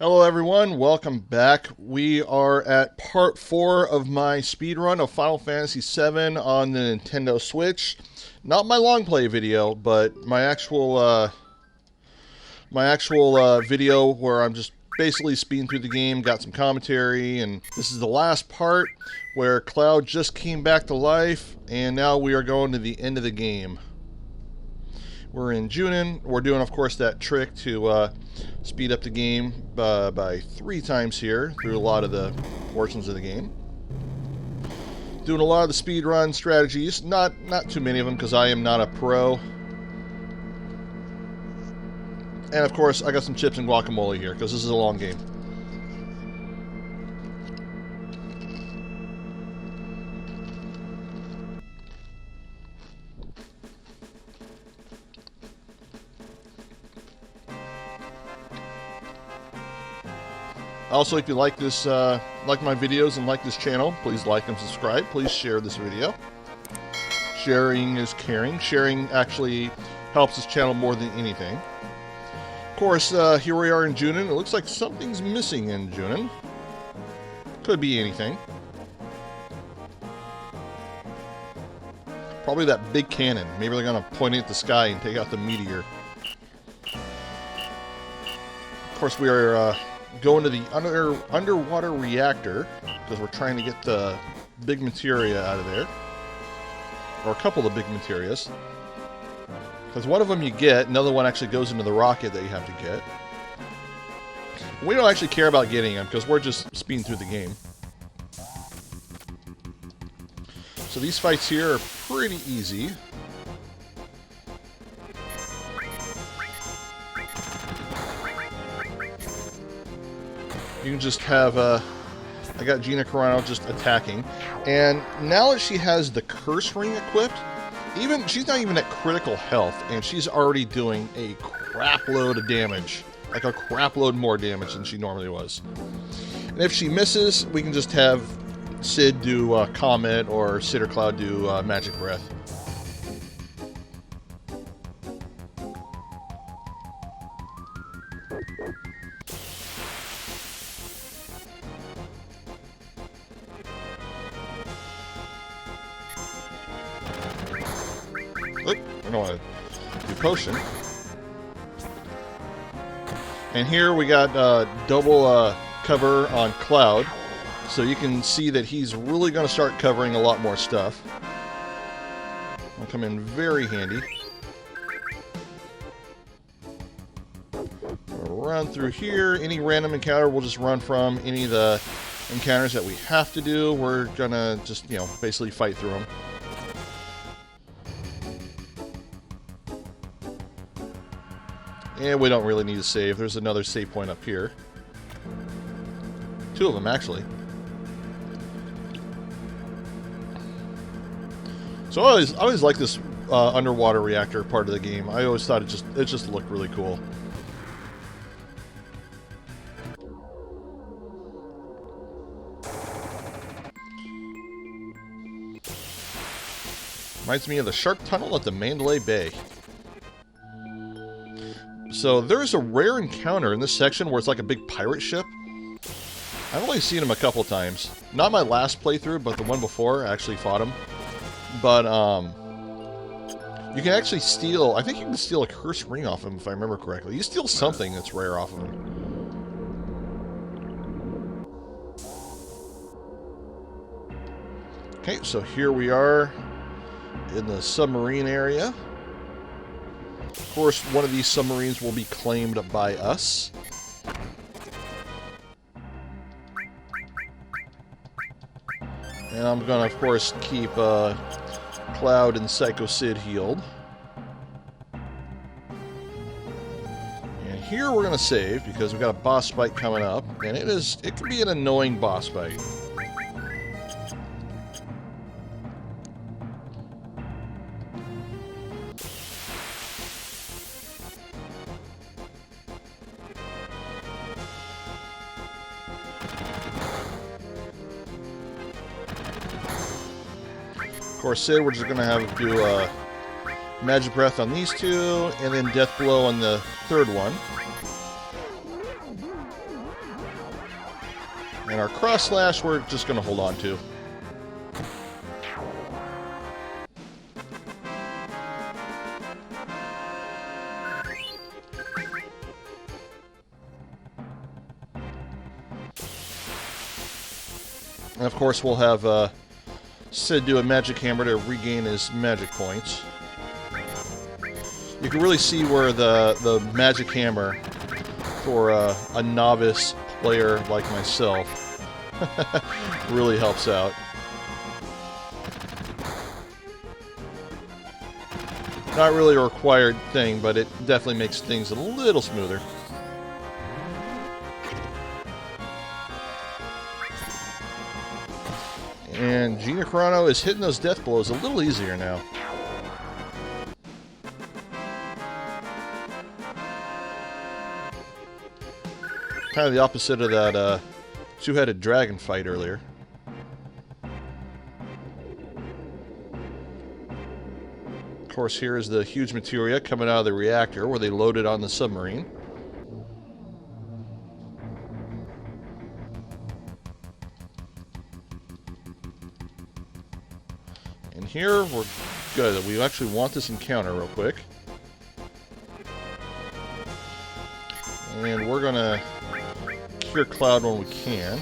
Hello everyone, welcome back. We are at part 4 of my speedrun of Final Fantasy VII on the Nintendo Switch. Not my long play video, but my actual video where I'm just basically speeding through the game, got some commentary, and this is the last part where Cloud just came back to life, and now we are going to the end of the game. We're in Junin. We're doing, of course, that trick to speed up the game by 3 times here through a lot of the portions of the game. Doing a lot of the speed run strategies. Not too many of them because I am not a pro. And, of course, I got some chips and guacamole here because this is a long game. Also, if you like this, like my videos and like this channel, please like and subscribe. Please share this video. Sharing is caring. Sharing actually helps this channel more than anything. Of course, here we are in Junin. It looks like something's missing in Junin. Could be anything. Probably that big cannon. Maybe they're going to point it at the sky and take out the meteor. Of course, we are going to the underwater reactor because we're trying to get the big materia out of there, or a couple of big materias, because one of them you get, another one actually goes into the rocket that you have to get. We don't actually care about getting them because we're just speeding through the game. So these fights here are pretty easy. You can just have, I got Gina Carano just attacking. And now that she has the curse ring equipped, she's not even at critical health, and she's already doing a crap load of damage. Like a crap load more damage than she normally was. And if she misses, we can just have Sid do Comet, or Sid or Cloud do Magic Breath. Oop, I don't want to do potion. And here we got double cover on Cloud, so you can see that he's really going to start covering a lot more stuff. Will come in very handy. We'll run through here. Any random encounter we'll just run from. Any of the encounters that we have to do, we're gonna just, basically fight through them. And we don't really need to save. There's another save point up here. 2 of them, actually. So I always like this underwater reactor part of the game. I always thought it just looked really cool. Reminds me of the Shark Tunnel at the Mandalay Bay. So there's a rare encounter in this section where it's like a big pirate ship. I've only seen him a couple times. Not my last playthrough, but the one before, I actually fought him. But, you can actually steal, I think you can steal a cursed ring off him, if I remember correctly. You steal something that's rare off of him. Okay, so here we are in the submarine area. Of course, one of these submarines will be claimed by us. And I'm going to, of course, keep Cloud and Psycho Sid healed. And here we're going to save because we've got a boss fight coming up. And it can be an annoying boss fight. Of course, Sid, we're just going to have to do Magic Breath on these 2, and then Death Blow on the 3rd one. And our cross slash we're just going to hold on to. And of course we'll have Sid do a magic hammer to regain his magic points. You can really see where the magic hammer for a novice player like myself really helps out. Not really a required thing, but it definitely makes things a little smoother. And Gina Carano is hitting those death blows a little easier now. Kind of the opposite of that two-headed dragon fight earlier. Of course, here is the huge materia coming out of the reactor where they loaded on the submarine. And here we're good. We actually want this encounter real quick. And we're going to cure Cloud when we can.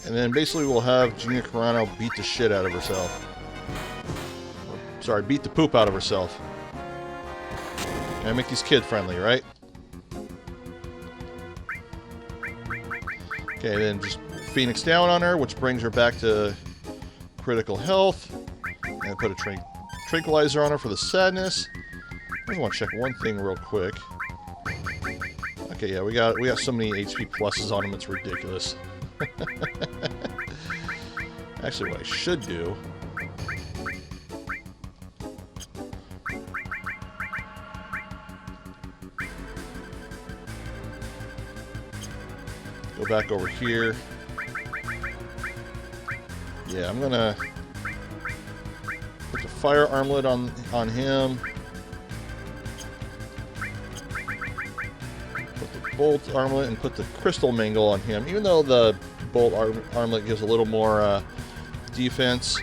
And then basically we'll have Gina Carano beat the shit out of herself. Sorry, beat the poop out of herself. And make these kid-friendly, right? Okay, then just Phoenix down on her, which brings her back to critical health. And put a tranquilizer on her for the sadness. I just want to check one thing real quick. Okay, yeah, we got so many HP pluses on him, it's ridiculous. Actually, what I should do... go back over here. Yeah, I'm gonna put the fire armlet on him. Put the bolt armlet and put the crystal mangle on him. Even though the bolt armlet gives a little more defense,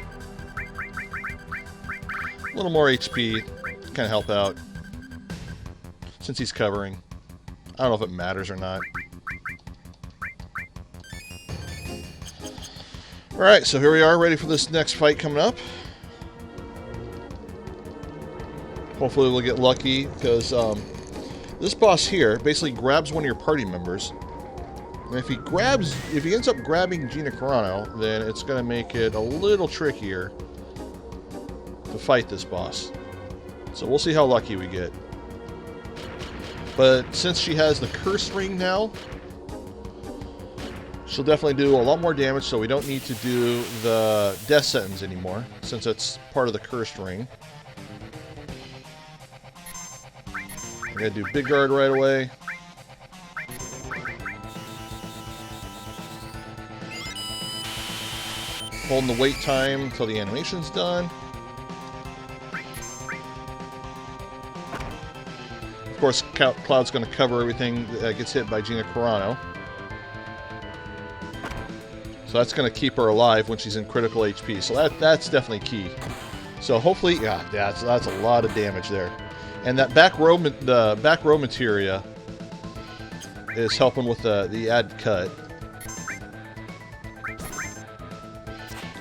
a little more HP, kind of help out since he's covering. I don't know if it matters or not. Alright, so here we are, ready for this next fight coming up. Hopefully we'll get lucky, because this boss here basically grabs one of your party members. And if he ends up grabbing Gina Carano, then it's going to make it a little trickier to fight this boss. So we'll see how lucky we get. But since she has the curse ring now, she'll definitely do a lot more damage, so we don't need to do the death sentence anymore, since it's part of the cursed ring. I'm going to do big guard right away. Holding the wait time until the animation's done. Of course, Cloud's going to cover everything that gets hit by Gina Carano. So that's going to keep her alive when she's in critical HP. So that's definitely key. So hopefully, yeah, that's a lot of damage there. And that back row materia is helping with the add cut.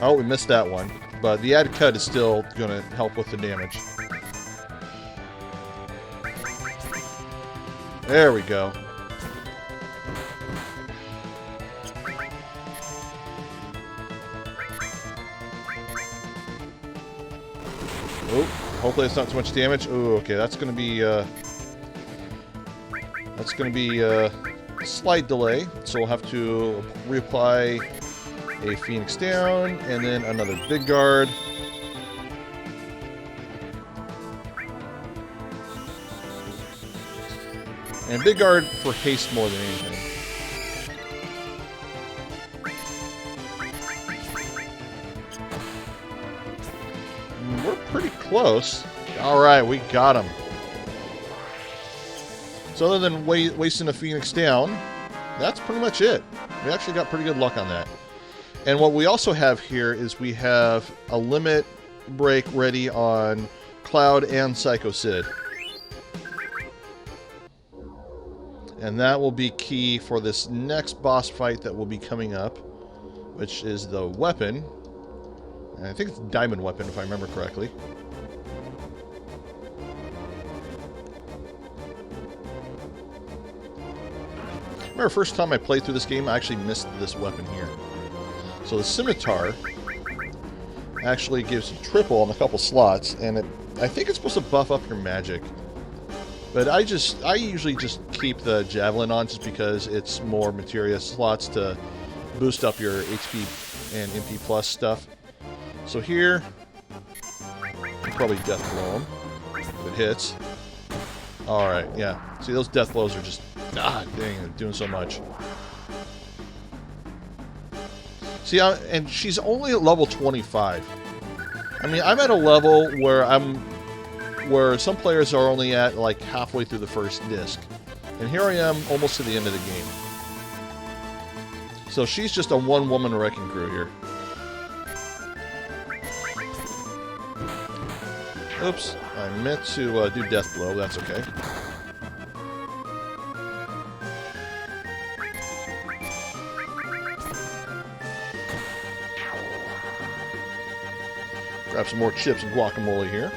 Oh, we missed that one. But the add cut is still going to help with the damage. There we go. Oh, hopefully it's not too much damage. Oh, okay, that's going to be a slight delay. So we'll have to reapply a Phoenix down, and then another big guard. And big guard for haste more than anything. We're pretty close. close. Alright, we got him. So other than wasting a Phoenix down, that's pretty much it. We actually got pretty good luck on that. And what we also have here is we have a limit break ready on Cloud and Psycho Sid. And that will be key for this next boss fight that will be coming up, which is the weapon. And I think it's Diamond Weapon, if I remember correctly. I remember the first time I played through this game, I actually missed this weapon here. So the Scimitar actually gives you triple on a couple slots, and I think it's supposed to buff up your magic. But I usually just keep the Javelin on just because it's more materia slots to boost up your HP and MP plus stuff. So here, I'll probably Death Blow him if it hits. Alright, yeah. See, those Death Blows are just, dang, they're doing so much. See, and she's only at level 25. I mean, I'm at a level where some players are only at like halfway through the first disc. And here I am almost to the end of the game. So she's just a one-woman wrecking crew here. Oops, I meant to do Death Blow, that's okay. Grab some more chips and guacamole here.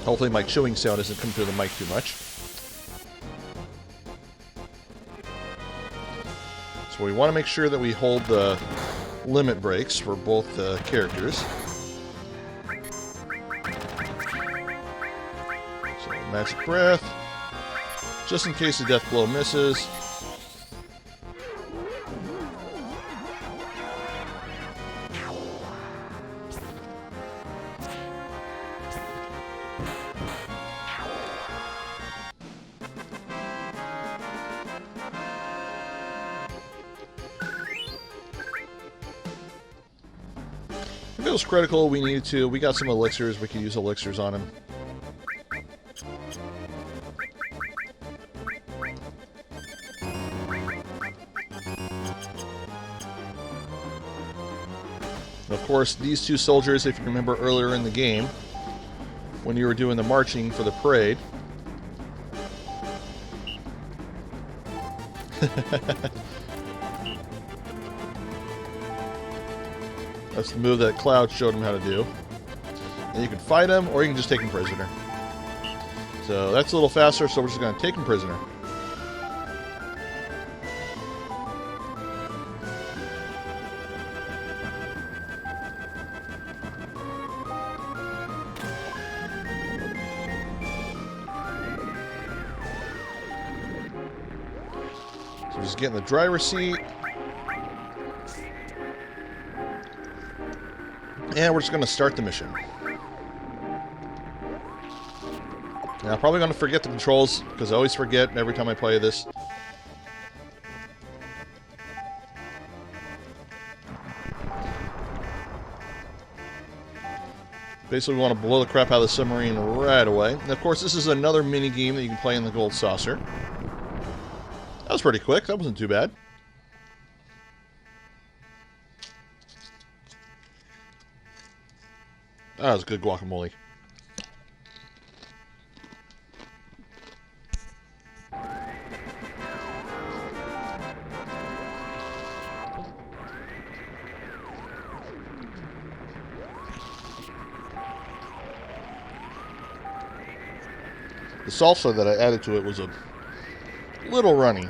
Hopefully my chewing sound doesn't come through the mic too much. So we want to make sure that we hold the limit breaks for both characters. So Magic Breath, just in case the Death Blow misses. If it was critical, we got some elixirs, we could use elixirs on him. Of course, these two soldiers, if you remember earlier in the game, when you were doing the marching for the parade. That's the move that Cloud showed him how to do. And you can fight him, or you can just take him prisoner. So that's a little faster, so we're just going to take him prisoner. So just get in the driver's seat. And we're just going to start the mission. Now, I'm probably going to forget the controls, because I always forget every time I play this. Basically, we want to blow the crap out of the submarine right away. And of course, this is another mini game that you can play in the Gold Saucer. That was pretty quick. That wasn't too bad. That was good guacamole. The salsa that I added to it was a little runny.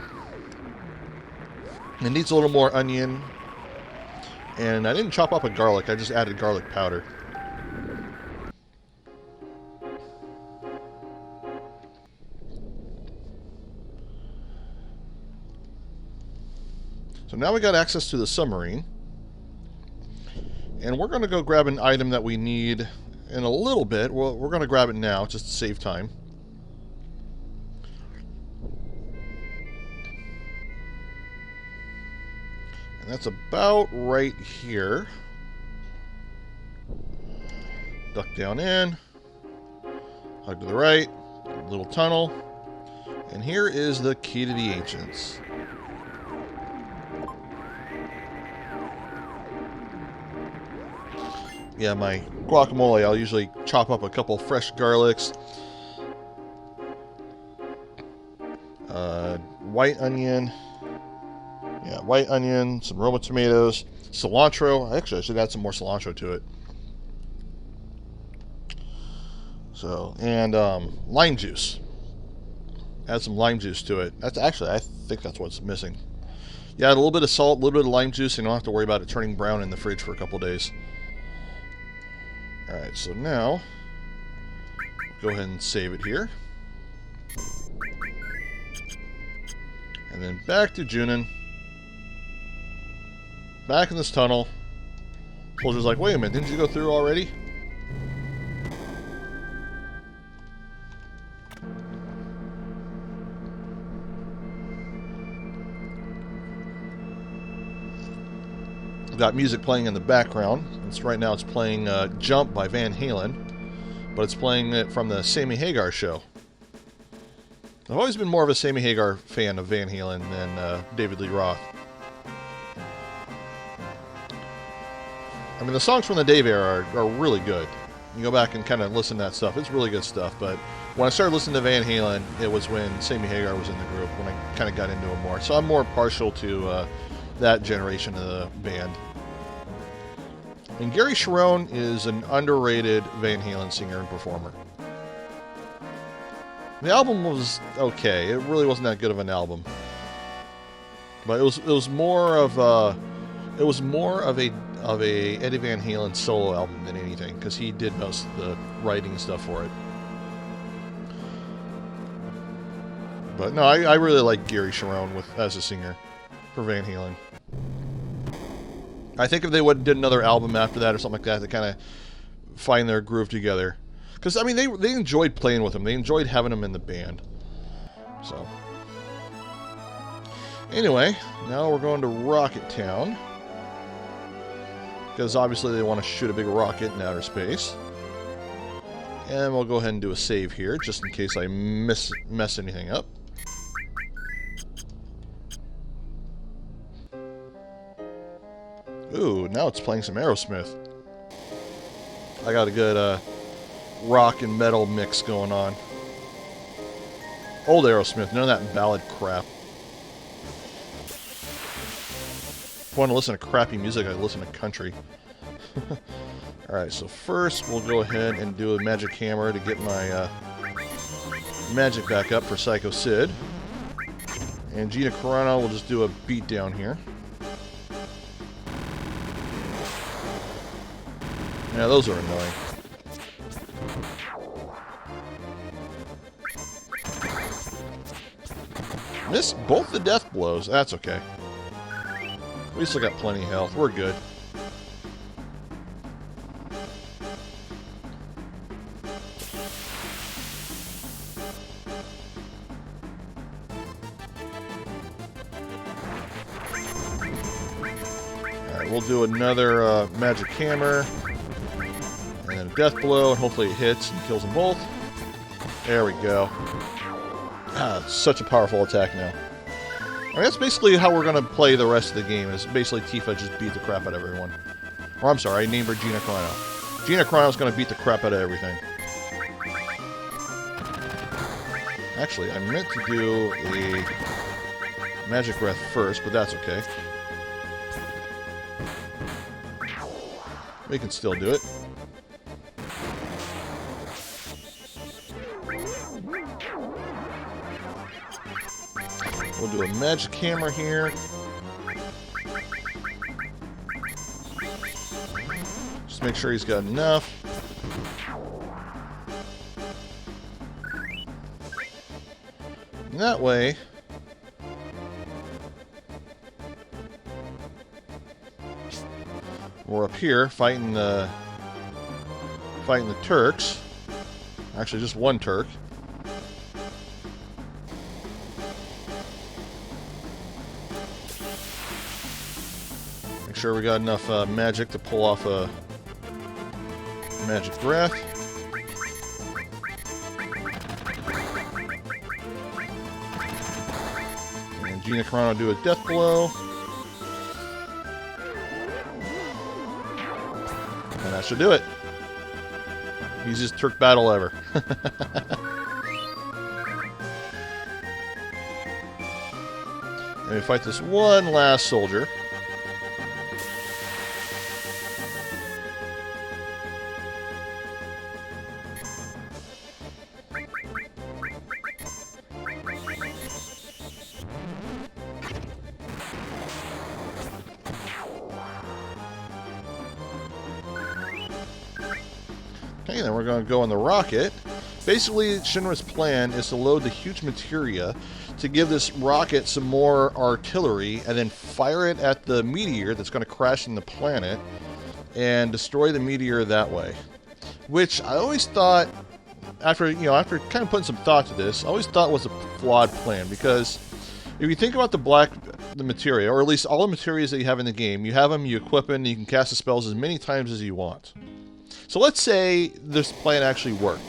It needs a little more onion. And I didn't chop up a garlic, I just added garlic powder. So now we got access to the submarine. And we're going to go grab an item that we need in a little bit. Well, we're going to grab it now just to save time. And that's about right here. Duck down in. Hug to the right. Little tunnel. And here is the key to the ancients. Yeah, my guacamole, I'll usually chop up a couple fresh garlics, white onion, white onion, some Roma tomatoes, cilantro. Actually, I should add some more cilantro to it. So, and lime juice. Add some lime juice to it. That's actually, I think that's what's missing. Yeah, a little bit of salt, a little bit of lime juice, and you don't have to worry about it turning brown in the fridge for a couple days. Alright, so now, go ahead and save it here. And then back to Junin. Back in this tunnel. Soldier's like, wait a minute, didn't you go through already? Got music playing in the background. Right now it's playing Jump by Van Halen, but it's playing it from the Sammy Hagar show. I've always been more of a Sammy Hagar fan of Van Halen than David Lee Roth. I mean, the songs from the Dave era are really good. You go back and kind of listen to that stuff. It's really good stuff, but when I started listening to Van Halen, it was when Sammy Hagar was in the group, when I kind of got into it more. So I'm more partial to that generation of the band. And Gary Sharon is an underrated Van Halen singer and performer. The album was okay. It really wasn't that good of an album, but it was more of a Eddie Van Halen solo album than anything, because he did most of the writing and stuff for it. But no, I really like Gary Sharon as a singer for Van Halen. I think if they did another album after that or something like that to kind of find their groove together. Because, I mean, they enjoyed playing with him. They enjoyed having him in the band. So, anyway, now we're going to Rocket Town. Because obviously they want to shoot a big rocket in outer space. And we'll go ahead and do a save here, just in case I mess anything up. Ooh, now it's playing some Aerosmith. I got a good rock and metal mix going on. Old Aerosmith, none of that ballad crap. If I want to listen to crappy music, I listen to country. Alright, so first we'll go ahead and do a magic hammer to get my magic back up for Psycho Sid. And Gina Carano will just do a beat down here. Yeah, those are annoying. Missed both the death blows. That's okay. We still got plenty of health. We're good. Alright, we'll do another magic hammer. And then a death blow, and hopefully it hits and kills them both. There we go. Ah, such a powerful attack now. I mean, that's basically how we're going to play the rest of the game, is basically Tifa just beat the crap out of everyone. Or I'm sorry, I named her Gina Carano. Gina Carano's going to beat the crap out of everything. Actually, I meant to do a magic breath first, but that's okay. We can still do it. We'll do a magic hammer here. Just make sure he's got enough. And that way, We're up here fighting the Turks. Actually, just one Turk. Make sure we got enough magic to pull off a magic breath. And Gina Carano do a death blow. And that should do it. Easiest Turk battle ever. And we fight this one last soldier. Okay, then we're going to go on the rocket. Basically, Shinra's plan is to load the huge materia to give this rocket some more artillery and then fire it at the meteor that's going to crash in the planet and destroy the meteor that way. Which I always thought, after kind of putting some thought to this, I always thought was a flawed plan, because if you think about the materia, or at least all the materias that you have in the game, you have them, you equip them, and you can cast the spells as many times as you want. So let's say this plan actually worked.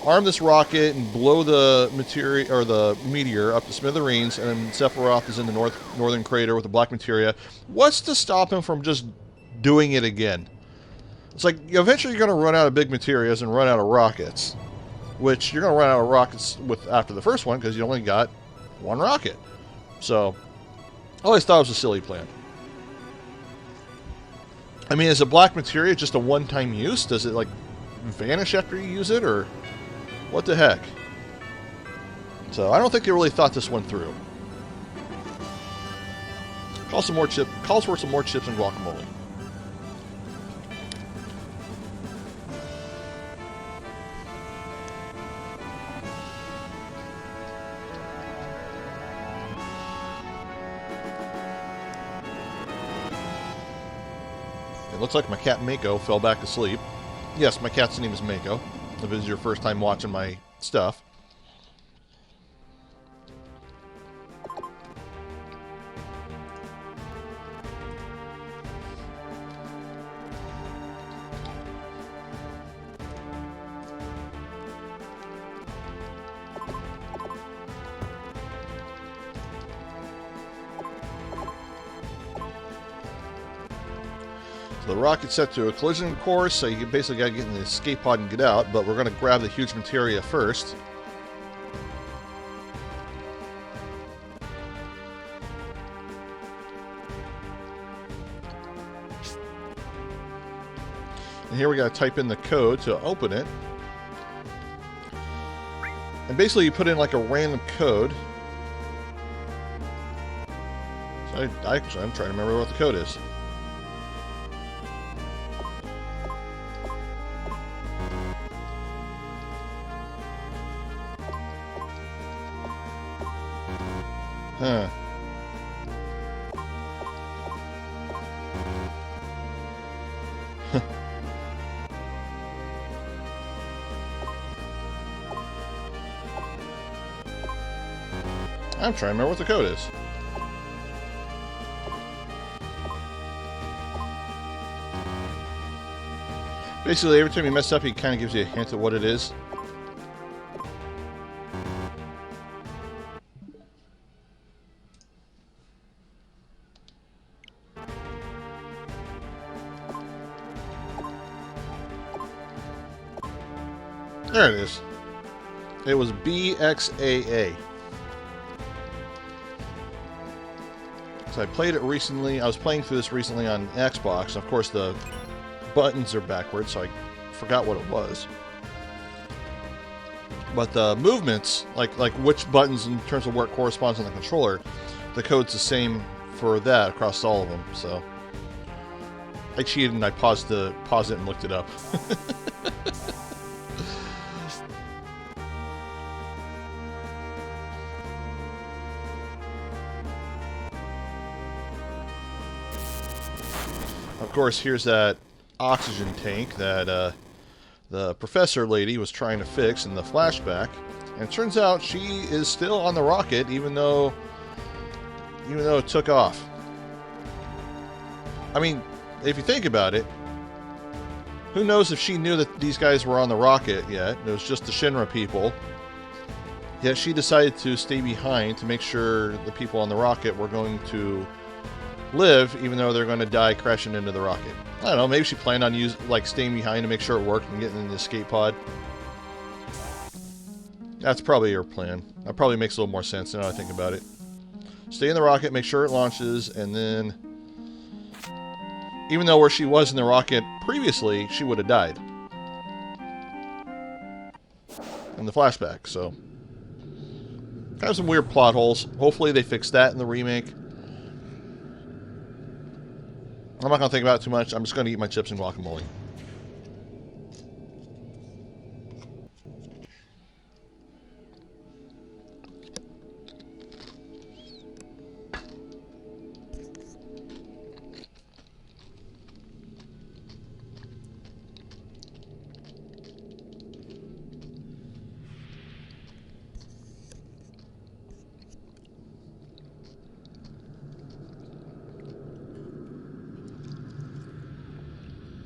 Arm this rocket and blow the materia or the meteor up to smithereens, and then Sephiroth is in the northern crater with the black materia. What's to stop him from just doing it again? It's like eventually you're going to run out of big materias and run out of rockets, which you're going to run out of rockets after the first one because you only got one rocket. So I always thought it was a silly plan. I mean, is a black materia just a one-time use? Does it, like, vanish after you use it, or what the heck? So I don't think they really thought this one through. Calls for some more chips and guacamole. Looks like my cat Mako fell back asleep. Yes, my cat's name is Mako, if it is your first time watching my stuff. The rocket's set to a collision course, so you basically got to get in the escape pod and get out, but we're going to grab the huge materia first. And here we got to type in the code to open it. And basically you put in like a random code. So I'm trying to remember what the code is. Huh. I'm trying to remember what the code is. Basically, every time you mess up, he kind of gives you a hint of what it is. There it is. It was BXAA. So I played it recently. I was playing through this recently on Xbox. And of course, the buttons are backwards, so I forgot what it was. But the movements, like which buttons in terms of where it corresponds on the controller, the code's the same for that across all of them. So I cheated and I paused it and looked it up. Of course, here's that oxygen tank that the professor lady was trying to fix in the flashback. And it turns out she is still on the rocket, even though it took off. I mean, if you think about it, who knows if she knew that these guys were on the rocket yet? It was just the Shinra people. Yet she decided to stay behind to make sure the people on the rocket were going to live, even though they're going to die crashing into the rocket. I don't know, maybe she planned on staying behind to make sure it worked and getting in the escape pod. That's probably her plan. That probably makes a little more sense now I think about it. Stay in the rocket, make sure it launches, and then... even though where she was in the rocket previously, she would have died. In the flashback, so... kind of some weird plot holes. Hopefully they fix that in the remake. I'm not going to think about it too much. I'm just going to eat my chips and guacamole.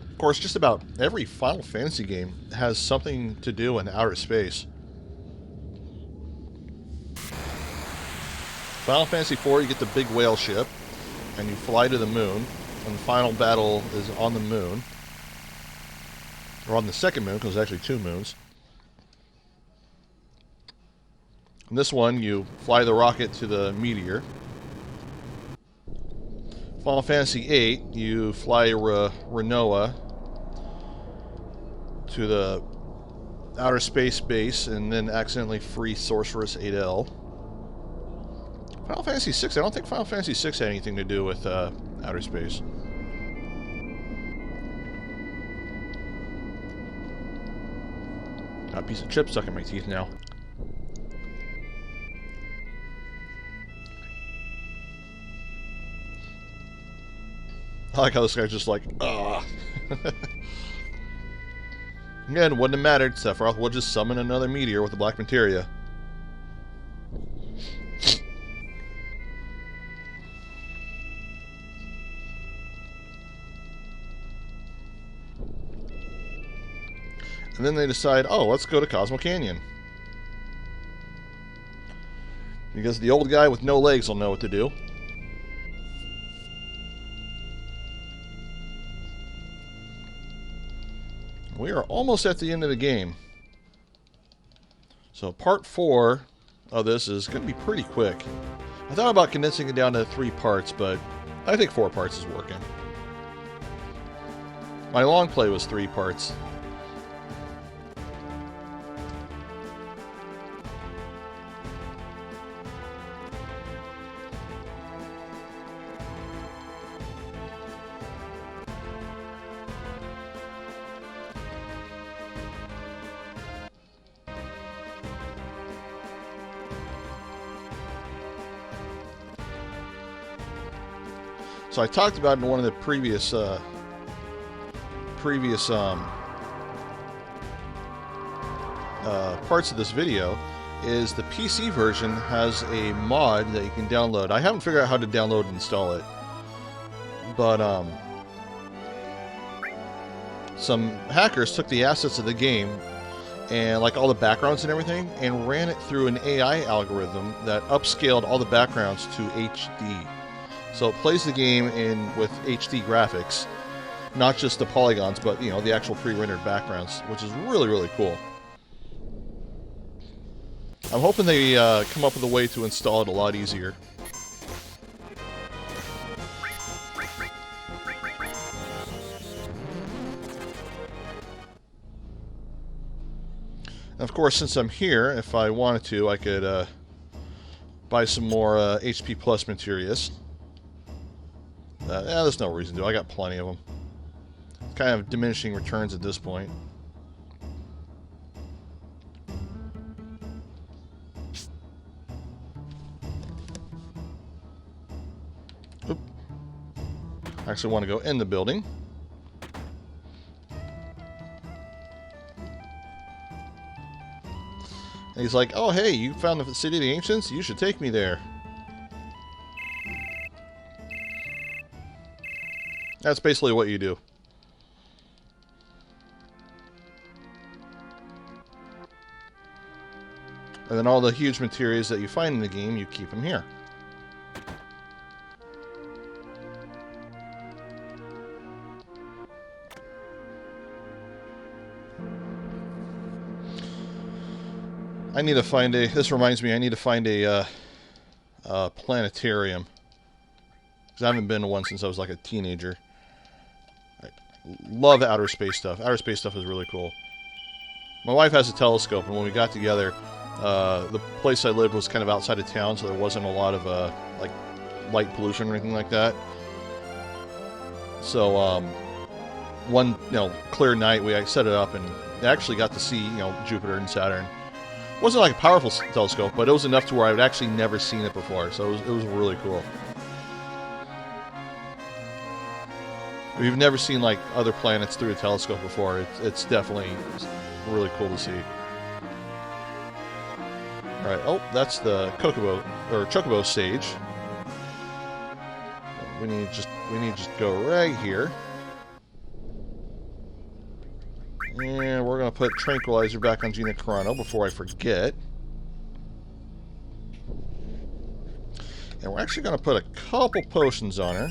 Of course, just about every Final Fantasy game has something to do in outer space. Final Fantasy IV, you get the big whale ship, and you fly to the moon, and the final battle is on the moon. Or on the second moon, because there's actually 2 moons. In this one, you fly the rocket to the meteor. Final Fantasy VIII, you fly Renoa to the outer space base and then accidentally free Sorceress Adele. Final Fantasy VI, I don't think Final Fantasy VI had anything to do with outer space. Got a piece of chip stuck in my teeth now. I like how this guy's just like, ugh. Again, wouldn't have mattered. Sephiroth would just summon another meteor with the black materia. And then they decide, oh, let's go to Cosmo Canyon. Because the old guy with no legs will know what to do. We are almost at the end of the game. So part 4 of this is going to be pretty quick. I thought about condensing it down to 3 parts, but I think 4 parts is working. My long play was 3 parts. So I talked about in one of the previous parts of this video is the PC version has a mod that you can download. I haven't figured out how to download and install it, but some hackers took the assets of the game and like all the backgrounds and everything and ran it through an AI algorithm that upscaled all the backgrounds to HD. So it plays the game with HD graphics, not just the polygons, but you know, the actual pre-rendered backgrounds, which is really, really cool. I'm hoping they come up with a way to install it a lot easier. And of course, since I'm here, if I wanted to, I could buy some more HP Plus materials. There's no reason to. I got plenty of them. Kind of diminishing returns at this point. Oop. I actually want to go in the building. And he's like, oh, hey, you found the City of the Ancients? You should take me there. That's basically what you do. And then all the huge materials that you find in the game, you keep them here. I need to find a... This reminds me, I need to find a planetarium. Because I haven't been to one since I was like a teenager. I love outer space stuff. Outer space stuff is really cool. My wife has a telescope, and when we got together, the place I lived was kind of outside of town, so there wasn't a lot of like light pollution or anything like that. So one clear night, we set it up and actually got to see Jupiter and Saturn. It wasn't like a powerful telescope, but it was enough to where I had actually never seen it before, so it was really cool. If you've never seen like other planets through a telescope before, it's definitely really cool to see. All right, oh, that's the Chocobo stage. We need just go right here. And we're going to put Tranquilizer back on Gina Carano before I forget. And we're actually going to put a couple potions on her.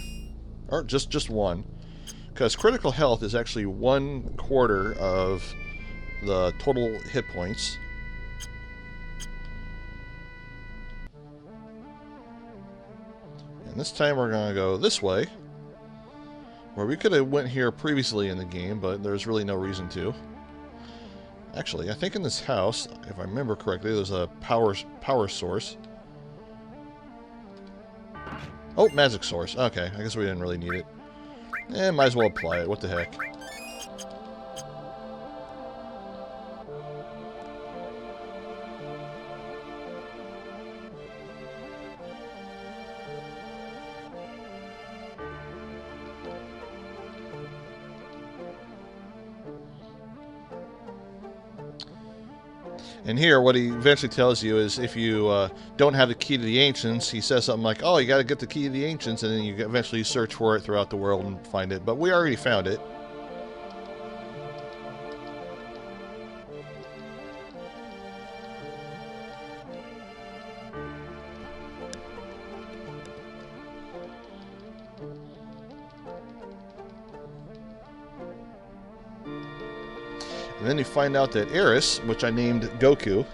Or just one. Because critical health is actually 1/4 of the total hit points. And this time we're going to go this way. Where we could have went here previously in the game, but there's really no reason to. Actually, I think in this house, if I remember correctly, there's a power source. Oh, magic source. Okay, I guess we didn't really need it. Might as well apply it. What the heck. And here, what he eventually tells you is if you don't have the key to the Ancients, he says something like, oh, you got to get the key to the Ancients, and then you eventually search for it throughout the world and find it. But we already found it. And then you find out that Eris, which I named Goku,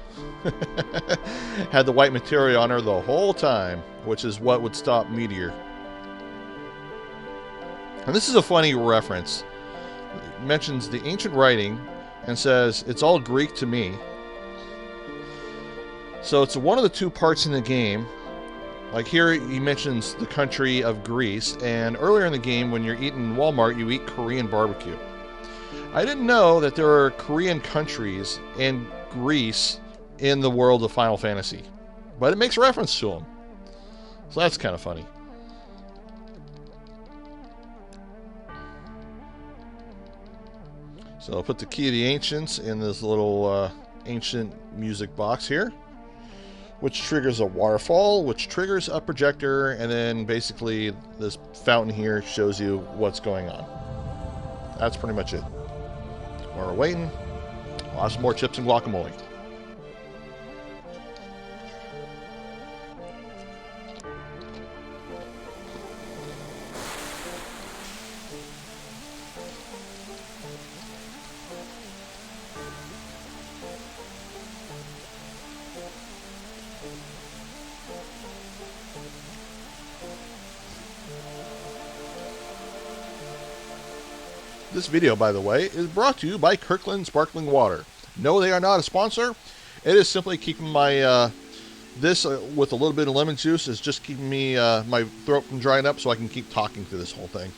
had the white materia on her the whole time, which is what would stop Meteor. And this is a funny reference. It mentions the ancient writing and says, it's all Greek to me. So it's one of the two parts in the game. Like here, he mentions the country of Greece, and earlier in the game, when you're eating Walmart, you eat Korean barbecue. I didn't know that there are Korean countries and Greece in the world of Final Fantasy, but it makes reference to them. So that's kind of funny. So I'll put the key of the Ancients in this little ancient music box here, which triggers a waterfall, which triggers a projector, and then basically this fountain here shows you what's going on. That's pretty much it. While we're waiting, we'll have some more chips and guacamole. This video, by the way, is brought to you by Kirkland Sparkling Water. No, they are not a sponsor. It is simply keeping my this with a little bit of lemon juice is just keeping me my throat from drying up, so I can keep talking through this whole thing.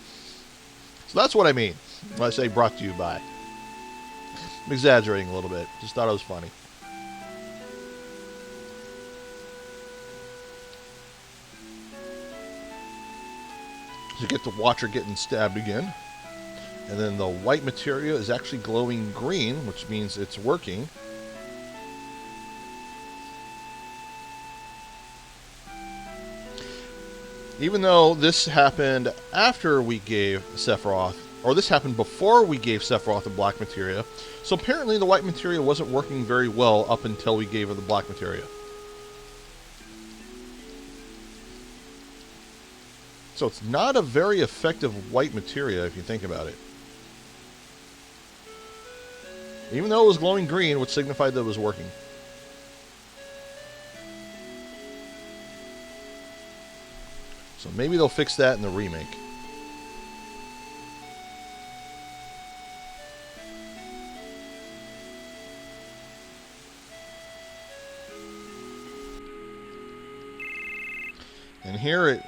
So that's what I mean when I say brought to you by. I'm exaggerating a little bit. Just thought it was funny. to get the watcher getting stabbed again. And then the white materia is actually glowing green, which means it's working. Even though this happened after we gave Sephiroth, or this happened before we gave Sephiroth the black materia, so apparently the white materia wasn't working very well up until we gave her the black materia. So it's not a very effective white materia if you think about it. Even though it was glowing green, which signified that it was working. So maybe they'll fix that in the remake. And here it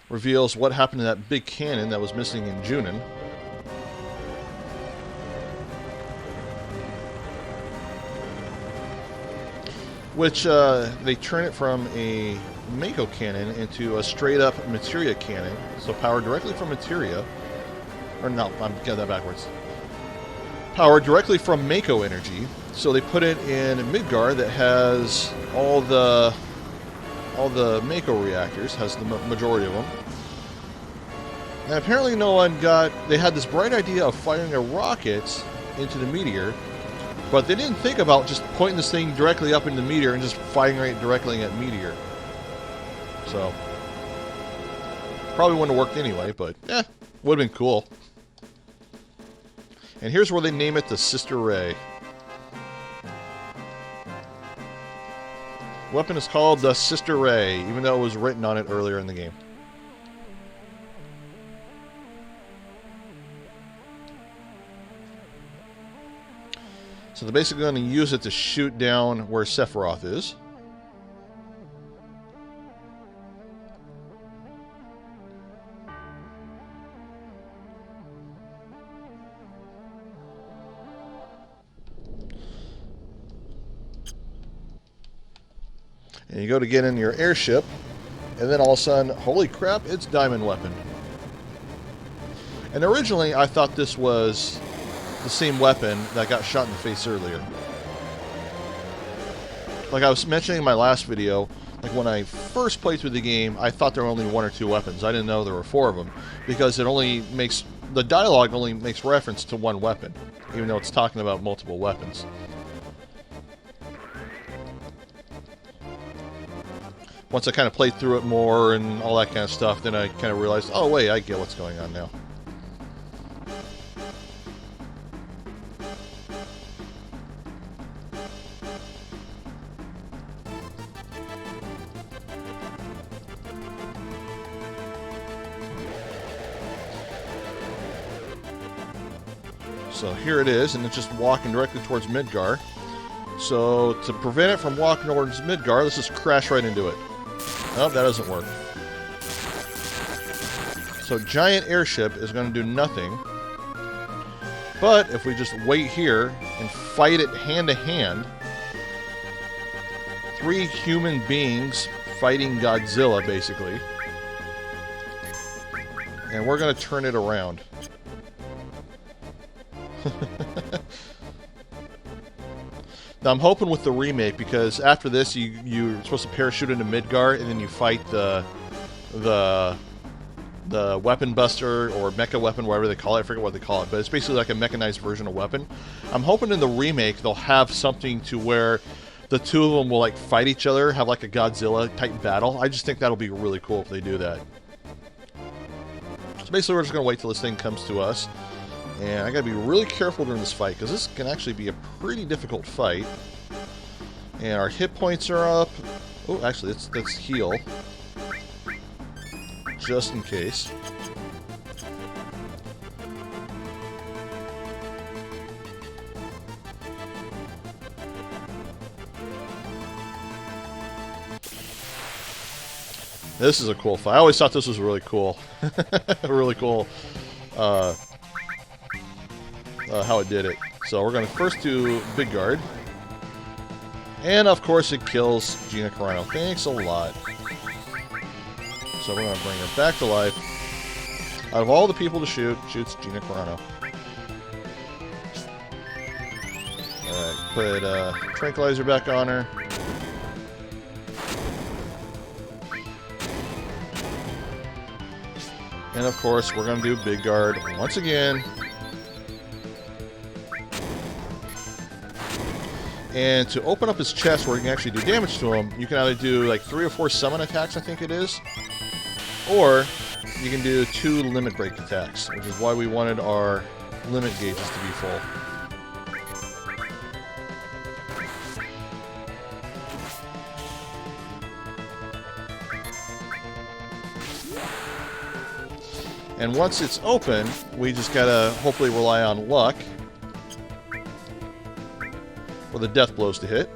reveals what happened to that big cannon that was missing in Junin. Which they turn it from a Mako cannon into a straight-up materia cannon, so powered directly from materia. Or no, I'm getting that backwards. Powered directly from Mako energy, so they put it in Midgar that has all the Mako reactors, has the majority of them. And apparently they had this bright idea of firing a rocket into the meteor, but they didn't think about just pointing this thing directly up into the meteor and just firing it directly at meteor. So, probably wouldn't have worked anyway, but would have been cool. And here's where they name it the Sister Ray. Weapon is called the Sister Ray, even though it was written on it earlier in the game. So they're basically going to use it to shoot down where Sephiroth is. And you go to get in your airship, and then all of a sudden, holy crap, it's Diamond Weapon. And originally, I thought this was the same weapon that got shot in the face earlier. Like I was mentioning in my last video, like when I first played through the game, I thought there were only 1 or 2 weapons. I didn't know there were 4 of them, because the dialogue only makes reference to one weapon, even though it's talking about multiple weapons. Once I kind of played through it more and all that kind of stuff, then I kind of realized, oh wait, I get what's going on now. So here it is, and it's just walking directly towards Midgar. So to prevent it from walking towards Midgar, let's just crash right into it. Oh, that doesn't work. So giant airship is going to do nothing. But if we just wait here and fight it hand to hand, 3 human beings fighting Godzilla, basically. And we're going to turn it around. Now I'm hoping with the remake, because after this you're supposed to parachute into Midgar and then you fight the weapon buster or mecha weapon, whatever they call it. I forget what they call it, but it's basically like a mechanized version of weapon. I'm hoping in the remake they'll have something to where the 2 of them will like fight each other, have like a Godzilla type battle. I just think that'll be really cool if they do that. So basically we're just going to wait till this thing comes to us. And I gotta be really careful during this fight, because this can actually be a pretty difficult fight. And our hit points are up. Oh, actually, let's heal. Just in case. This is a cool fight. I always thought this was really cool. Really cool. How it did it. So we're going to first do Big Guard. And of course it kills Gina Carano. Thanks a lot. So we're going to bring her back to life. Out of all the people to shoot, shoots Gina Carano. Alright, put tranquilizer back on her. And of course, we're going to do Big Guard once again. And to open up his chest where you can actually do damage to him, you can either do like 3 or 4 summon attacks, I think it is. Or you can do 2 limit break attacks, which is why we wanted our limit gauges to be full. And once it's open, we just gotta hopefully rely on luck for the death blows to hit.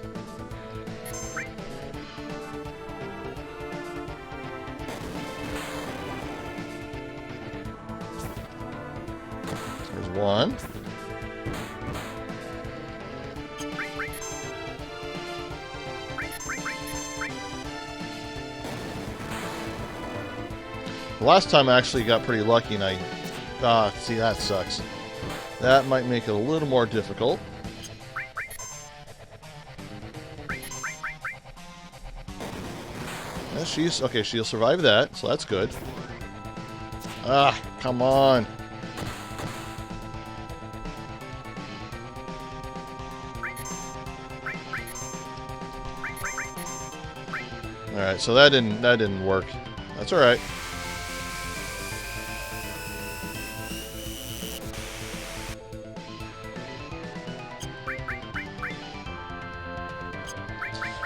There's one. The last time I actually got pretty lucky and I... see, that sucks. That might make it a little more difficult. Yeah, she'll survive that, so that's good. Ah, come on. Alright, so that didn't work. That's alright.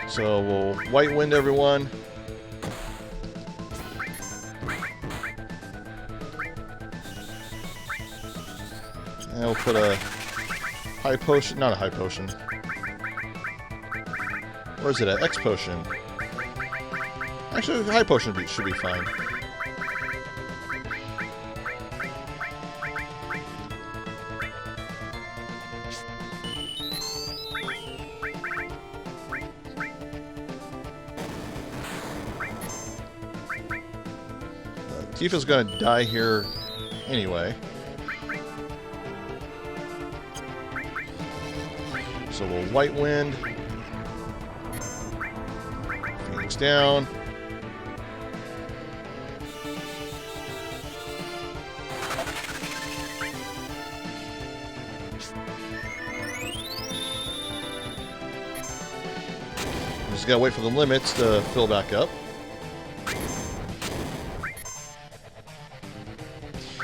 So we'll White Wind everyone. And we'll put a high potion, not a high potion. Or is it an X potion? Actually, a high potion should be fine. Tifa's gonna die here anyway. So we'll White Wind. Phoenix down. Just gotta wait for the limits to fill back up.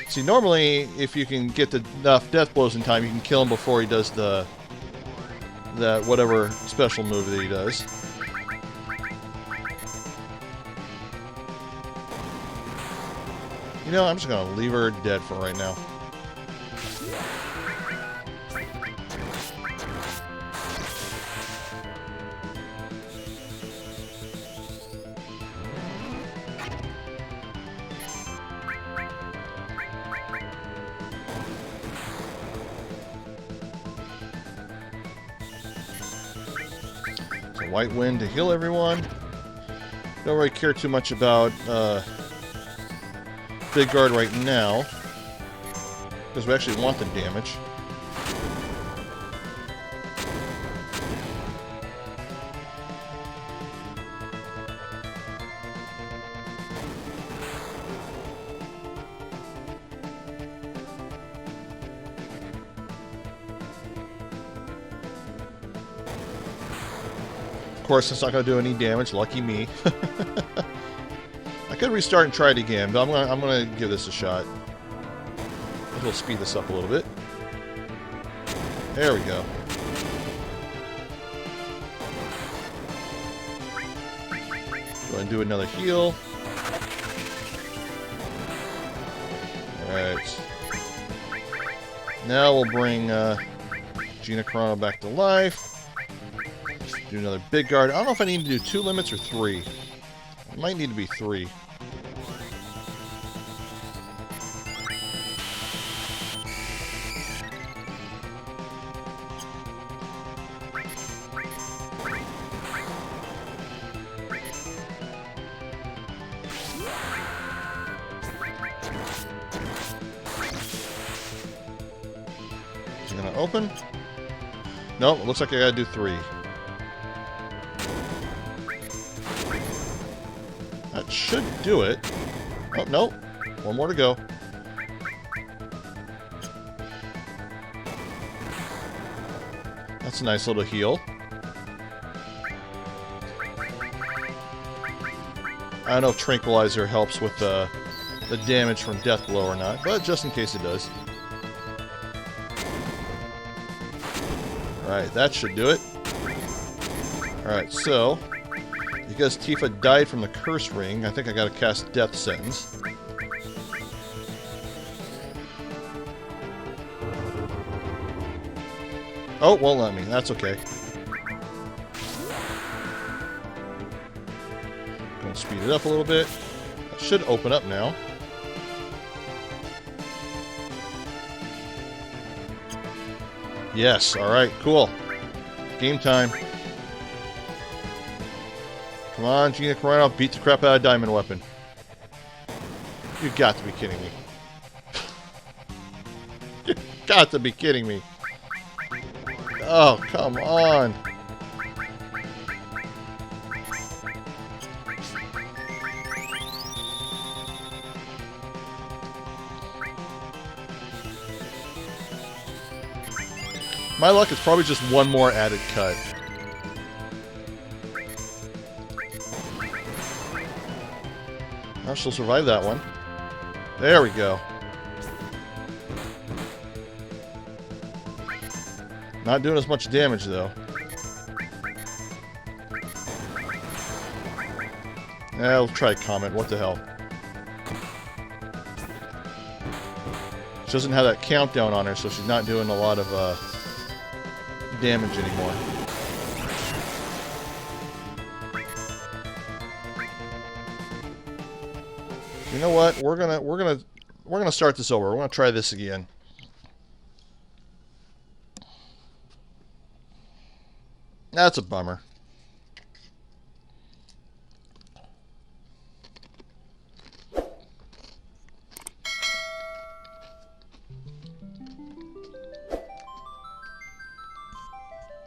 See, normally, if you can get enough death blows in time, you can kill him before he does that whatever special move that he does. You know, I'm just gonna leave her dead for right now. White Wind to heal everyone. Don't really care too much about Big Guard right now, because we actually want the damage. Of course, it's not going to do any damage. Lucky me. I could restart and try it again, but I'm gonna give this a shot. We'll speed this up a little bit. There we go. Go ahead and do another heal. Alright. Now we'll bring Gina Carano back to life. Do another Big Guard. I don't know if I need to do 2 limits or 3. It might need to be 3. open? Nope, it looks like I gotta do 3. That should do it. Oh, nope. One more to go. That's a nice little heal. I don't know if Tranquilizer helps with the damage from Death Blow or not, but just in case it does. Alright, that should do it. Alright, so because Tifa died from the curse ring, I think I gotta cast Death Sentence. Oh, won't let me. That's okay. Gonna speed it up a little bit. That should open up now. Yes, alright, cool. Game time. Come on, Gina Carano, beat the crap out of Diamond Weapon. You got to be kidding me. You got to be kidding me. Oh, come on. My luck is probably just one more added cut. Oh, she'll survive that one. There we go. Not doing as much damage, though. I'll try Comet. What the hell? She doesn't have that countdown on her, so she's not doing a lot of damage anymore. You know what? We're gonna start this over. We're gonna try this again. That's a bummer.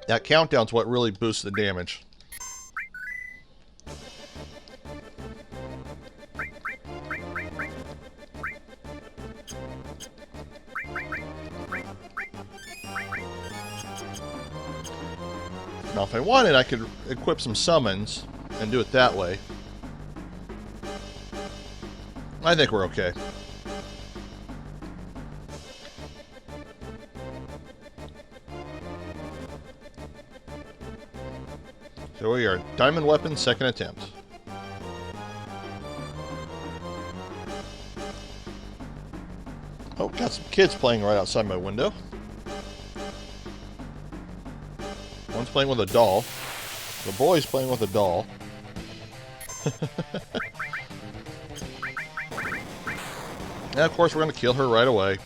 That countdown's what really boosts the damage. Now, if I wanted, I could equip some summons and do it that way. I think we're okay. So we are Diamond Weapon, second attempt. Oh, got some kids playing right outside my window. One's playing with a doll. The boy's playing with a doll. And of course we're going to kill her right away.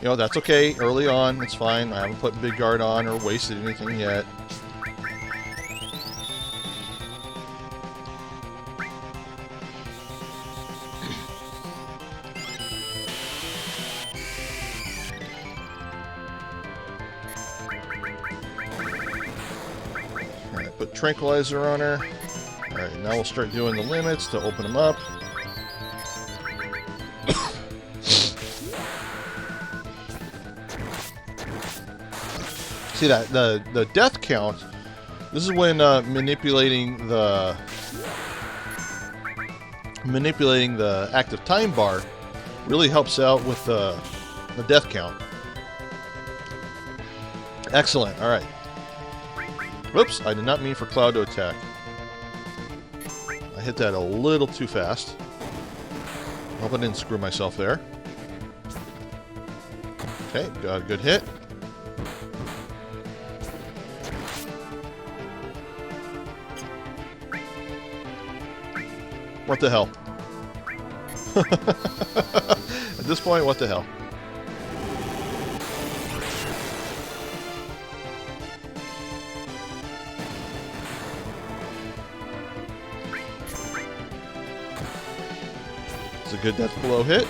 You know, that's okay. Early on, it's fine. I haven't put Big Guard on or wasted anything yet. Put Tranquilizer on her. Alright, now we'll start doing the limits to open them up. See that the death count, this is when manipulating the active time bar really helps out with the death count. Excellent, alright. Whoops, I did not mean for Cloud to attack. I hit that a little too fast. Hope I didn't screw myself there. Okay, got a good hit. What the hell? At this point, what the hell? It's a good death blow hit.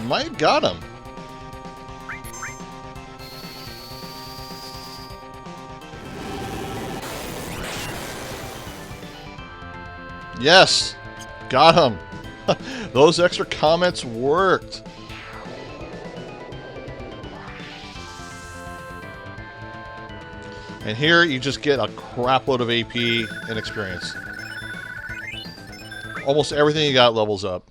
might have got him. Yes! Got him! Those extra comments worked. And here you just get a crapload of AP and experience. Almost everything you got levels up.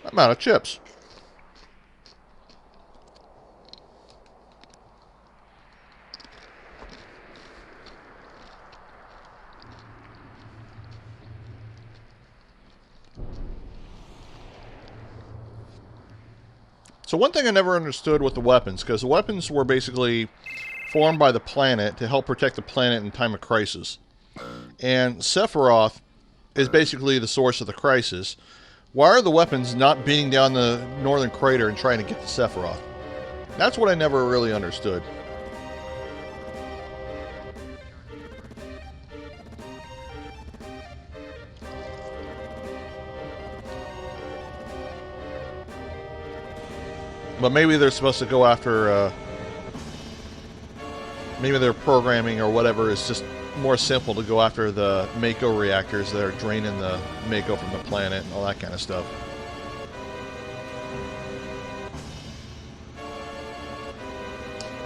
I'm out of chips. So one thing I never understood with the weapons, because the weapons were basically formed by the planet to help protect the planet in time of crisis. And Sephiroth is basically the source of the crisis. Why are the weapons not beating down the northern crater and trying to get to Sephiroth? That's what I never really understood. But maybe they're supposed to go after, maybe their programming or whatever is just more simple to go after the Mako reactors that are draining the Mako from the planet and all that kind of stuff.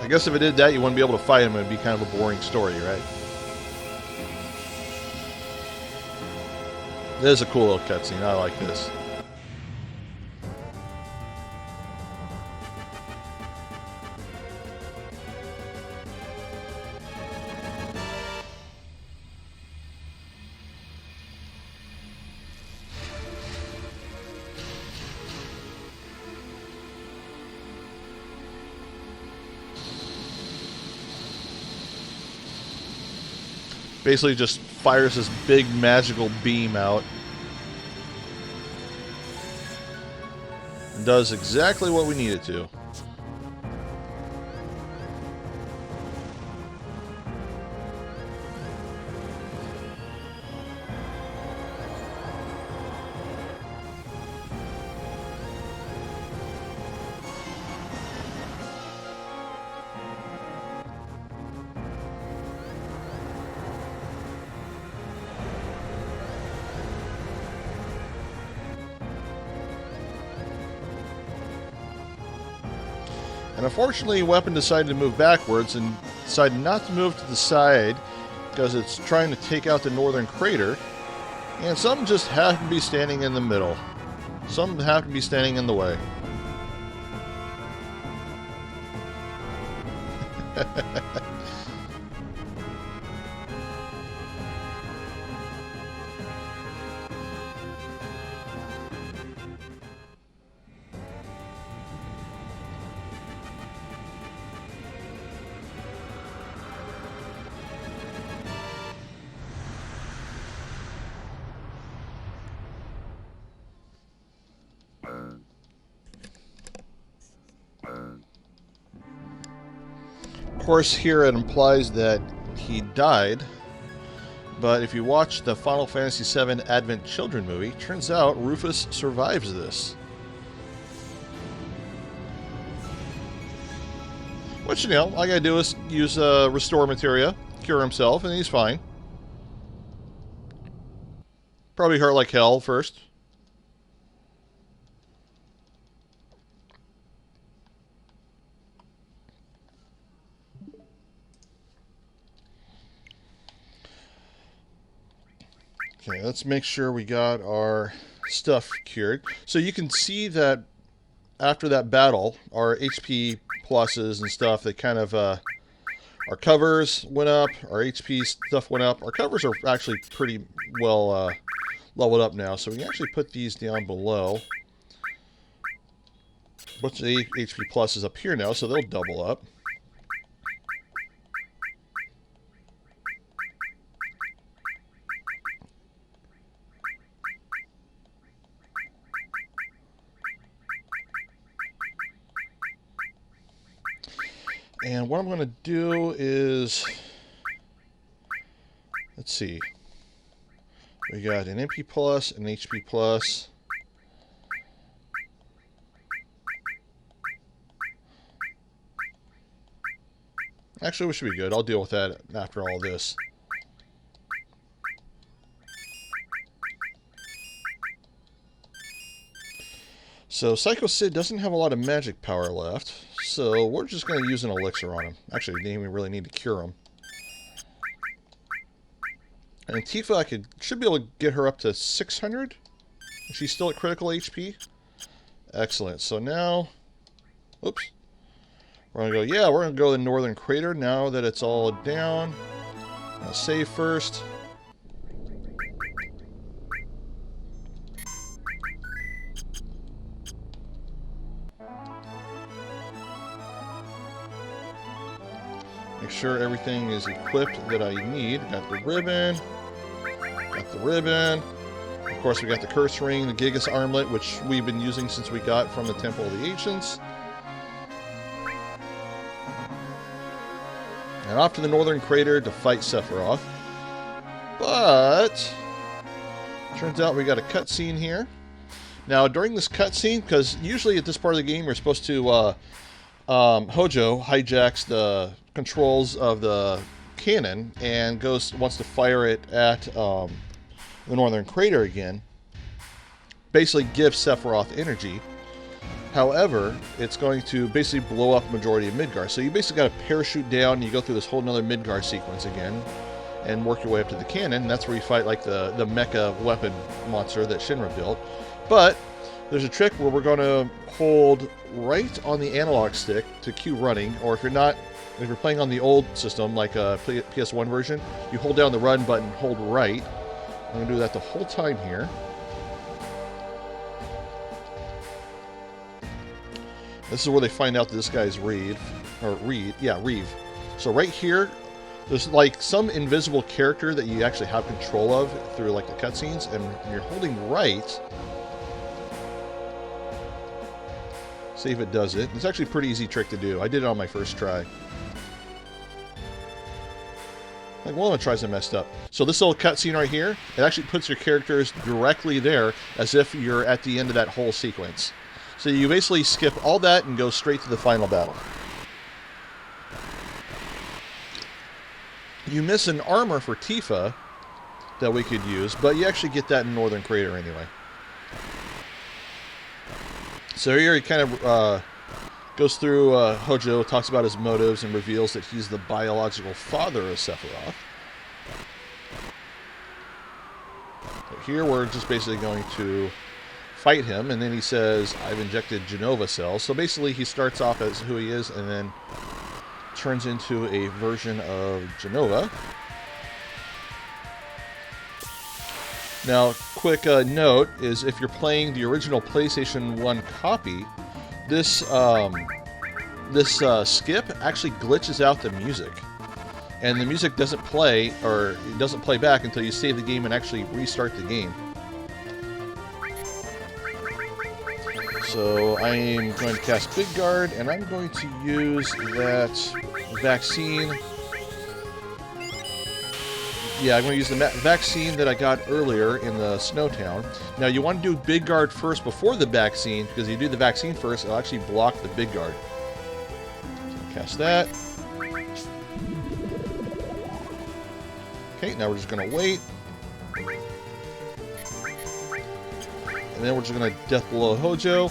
I guess if it did that, you wouldn't be able to fight him. It'd be kind of a boring story, right? This is a cool little cutscene. I like this. Basically just fires this big magical beam out. And does exactly what we need it to. And unfortunately, Weapon decided to move backwards and decided not to move to the side because it's trying to take out the northern crater. And some just happen to be standing in the middle. Some happen to be standing in the way. Of course, here it implies that he died, but if you watch the Final Fantasy VII Advent Children movie, turns out Rufus survives this. Which, you know, all I gotta do is use Restore Materia, cure himself, and he's fine. Probably hurt like hell first. Okay, let's make sure we got our stuff cured. So you can see that after that battle, our HP pluses and stuff, they kind of, our covers went up, our HP stuff went up. Our covers are actually pretty well leveled up now, so we can actually put these down below. Bunch of the HP pluses up here now, so they'll double up. And what I'm going to do is, let's see. We got an MP plus, an HP plus. Actually, we should be good. I'll deal with that after all this. So Psycho Sid doesn't have a lot of magic power left, so we're just going to use an elixir on him. Actually, we didn't even really need to cure him. And Tifa, should be able to get her up to 600. Is she still at critical HP? Excellent. So now, oops. We're going to go, we're going to go to the Northern Crater now that it's all down. I'll save first. Make sure everything is equipped that I need. Got the ribbon. Got the ribbon. Of course, we got the curse ring, the Gigas armlet, which we've been using since we got from the Temple of the Ancients. And off to the Northern Crater to fight Sephiroth. But turns out we got a cutscene here. Now, during this cutscene, because usually at this part of the game, you're supposed to Hojo hijacks the controls of the cannon and wants to fire it at the Northern Crater again. Basically give Sephiroth energy. However, it's going to basically blow up majority of Midgar. So you basically got to parachute down and you go through this whole nother Midgar sequence again and work your way up to the cannon. And that's where you fight like the mecha weapon monster that Shinra built. But there's a trick where we're going to hold right on the analog stick to cue running, or if you're playing on the old system, like a PS1 version, you hold down the run button, hold right. I'm going to do that the whole time here. This is where they find out that this guy's Reeve. So right here, there's like some invisible character that you actually have control of through like the cutscenes, and when you're holding right, see if it does it. It's actually a pretty easy trick to do. I did it on my first try. Like one of the tries I messed up. So this little cutscene right here, it actually puts your characters directly there as if you're at the end of that whole sequence. So you basically skip all that and go straight to the final battle. You miss an armor for Tifa that we could use, but you actually get that in Northern Crater anyway. So here he kind of goes through Hojo, talks about his motives, and reveals that he's the biological father of Sephiroth. But here we're just basically going to fight him, and then he says, I've injected Genova cells. So basically he starts off as who he is and then turns into a version of Genova. Now, quick note is if you're playing the original PlayStation 1 copy, this skip actually glitches out the music. And the music doesn't play, or it doesn't play back until you save the game and actually restart the game. So I am going to cast Big Guard, and I'm going to use that vaccine. Yeah, I'm going to use the vaccine that I got earlier in the Snowtown. Now, you want to do Big Guard first before the vaccine, because if you do the vaccine first, it'll actually block the Big Guard. So cast that. Okay, now we're just going to wait. And then we're just going to Death Blow Hojo.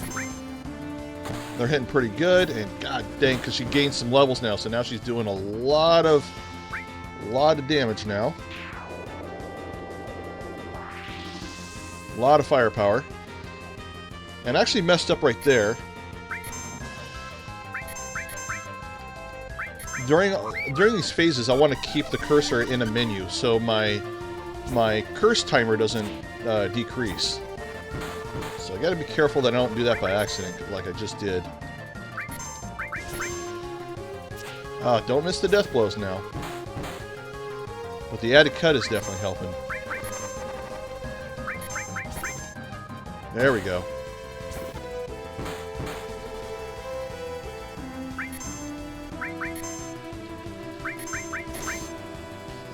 They're hitting pretty good, and god dang, because she gained some levels now, so now she's doing a lot of damage now. A lot of firepower. And actually messed up right there. During these phases, I want to keep the cursor in a menu, so my curse timer doesn't decrease. So I gotta be careful that I don't do that by accident, like I just did. Don't miss the death blows now. But the added cut is definitely helping. There we go.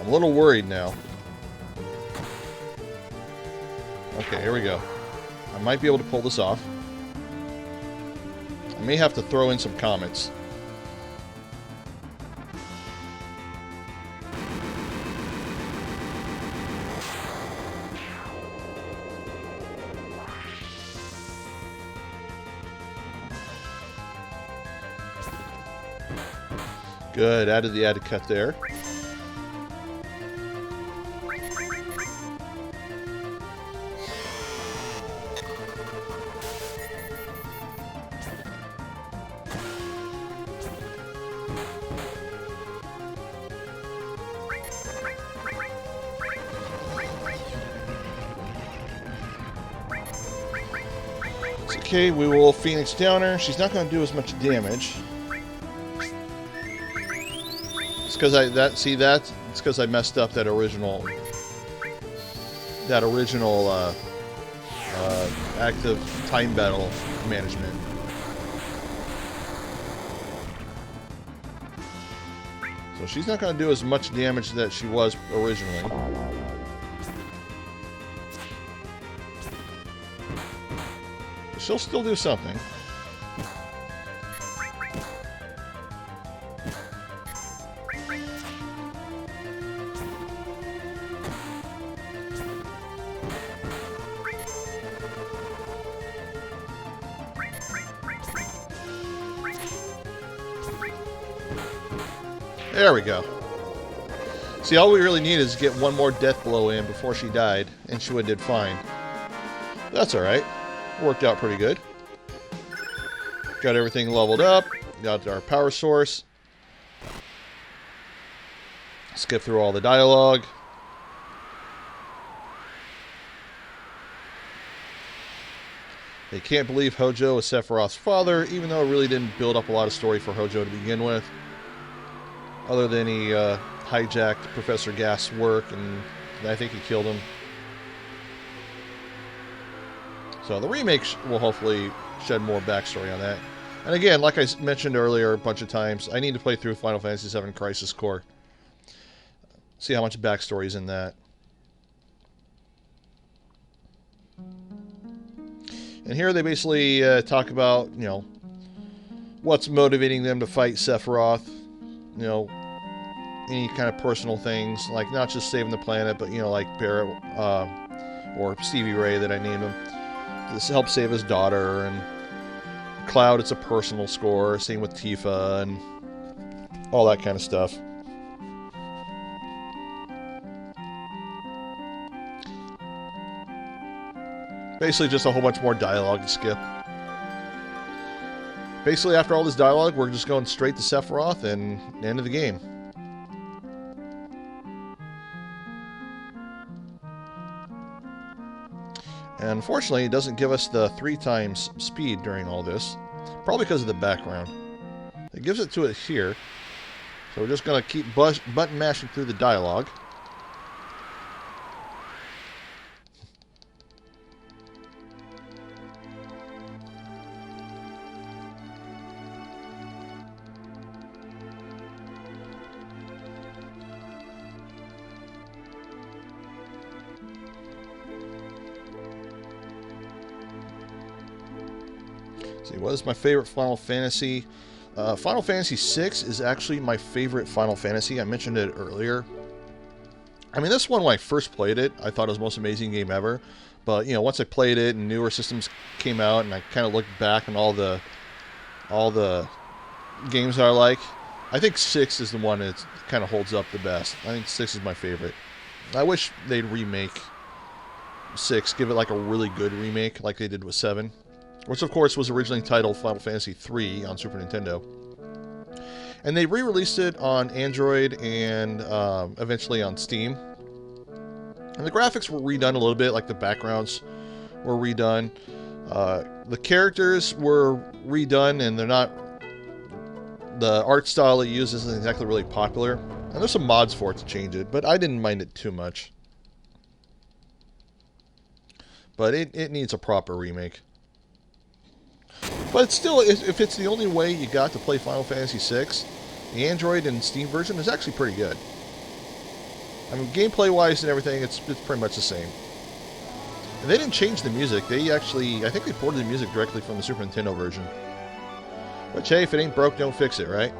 I'm a little worried now. Okay, here we go. I might be able to pull this off. I may have to throw in some comets. Good, added the added cut there. It's okay, we will Phoenix down her. She's not going to do as much damage. Because it's because I messed up that original active time battle management. So she's not going to do as much damage that she was originally. But she'll still do something. There we go. See, all we really need is get one more death blow in before she died, and she would have did fine. That's alright. Worked out pretty good. Got everything leveled up. Got our power source. Skip through all the dialogue. They can't believe Hojo is Sephiroth's father, even though it really didn't build up a lot of story for Hojo to begin with. Other than he hijacked Professor Gas' work, and I think he killed him. So the remake will hopefully shed more backstory on that. And again, like I mentioned earlier a bunch of times, I need to play through Final Fantasy VII Crisis Core. See how much backstory is in that. And here they basically talk about, you know, what's motivating them to fight Sephiroth. You know, any kind of personal things, like not just saving the planet, but, you know, like Barrett or Stevie Ray that I named him. This helps save his daughter, and Cloud, it's a personal score. Same with Tifa and all that kind of stuff. Basically just a whole bunch more dialogue to skip. Basically, after all this dialogue, we're just going straight to Sephiroth and the end of the game. And unfortunately, it doesn't give us the 3 times speed during all this. Probably because of the background. It gives it to it here. So we're just going to keep button mashing through the dialogue. See, what is my favorite Final Fantasy? Final Fantasy VI is actually my favorite Final Fantasy. I mentioned it earlier. I mean, this one, when I first played it, I thought it was the most amazing game ever. But, you know, once I played it and newer systems came out and I kind of looked back on all the games that I like, I think 6 is the one that kind of holds up the best. I think 6 is my favorite. I wish they'd remake 6, give it like a really good remake like they did with 7. Which, of course, was originally titled Final Fantasy III on Super Nintendo. And they re-released it on Android and eventually on Steam. And the graphics were redone a little bit, like the backgrounds were redone. The characters were redone, and they're not... The art style it uses isn't exactly really popular. And there's some mods for it to change it, but I didn't mind it too much. But it needs a proper remake. But still, if it's the only way you got to play Final Fantasy VI, the Android and Steam version is actually pretty good. I mean, gameplay-wise and everything, it's pretty much the same. And they didn't change the music. They actually, I think they ported the music directly from the Super Nintendo version. But hey, if it ain't broke, don't fix it, right?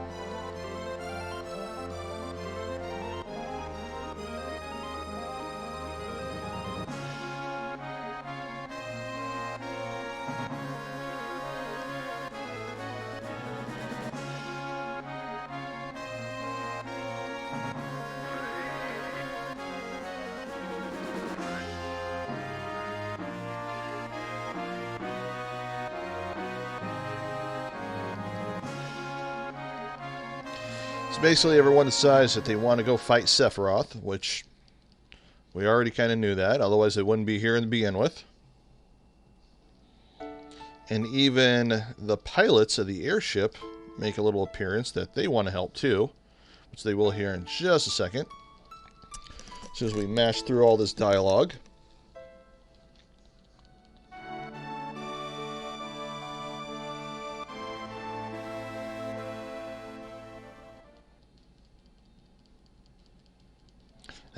So basically everyone decides that they want to go fight Sephiroth, which we already kind of knew that, otherwise they wouldn't be here to begin with. And even the pilots of the airship make a little appearance that they want to help too, which they will hear in just a second, as soon as we mash through all this dialogue.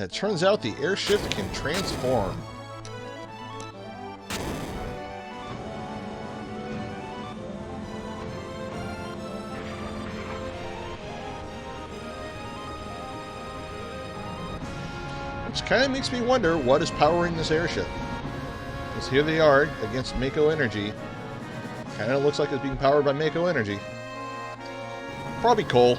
And it turns out the airship can transform. Which kind of makes me wonder what is powering this airship. Because here they are against Mako Energy. Kind of looks like it's being powered by Mako Energy. Probably coal.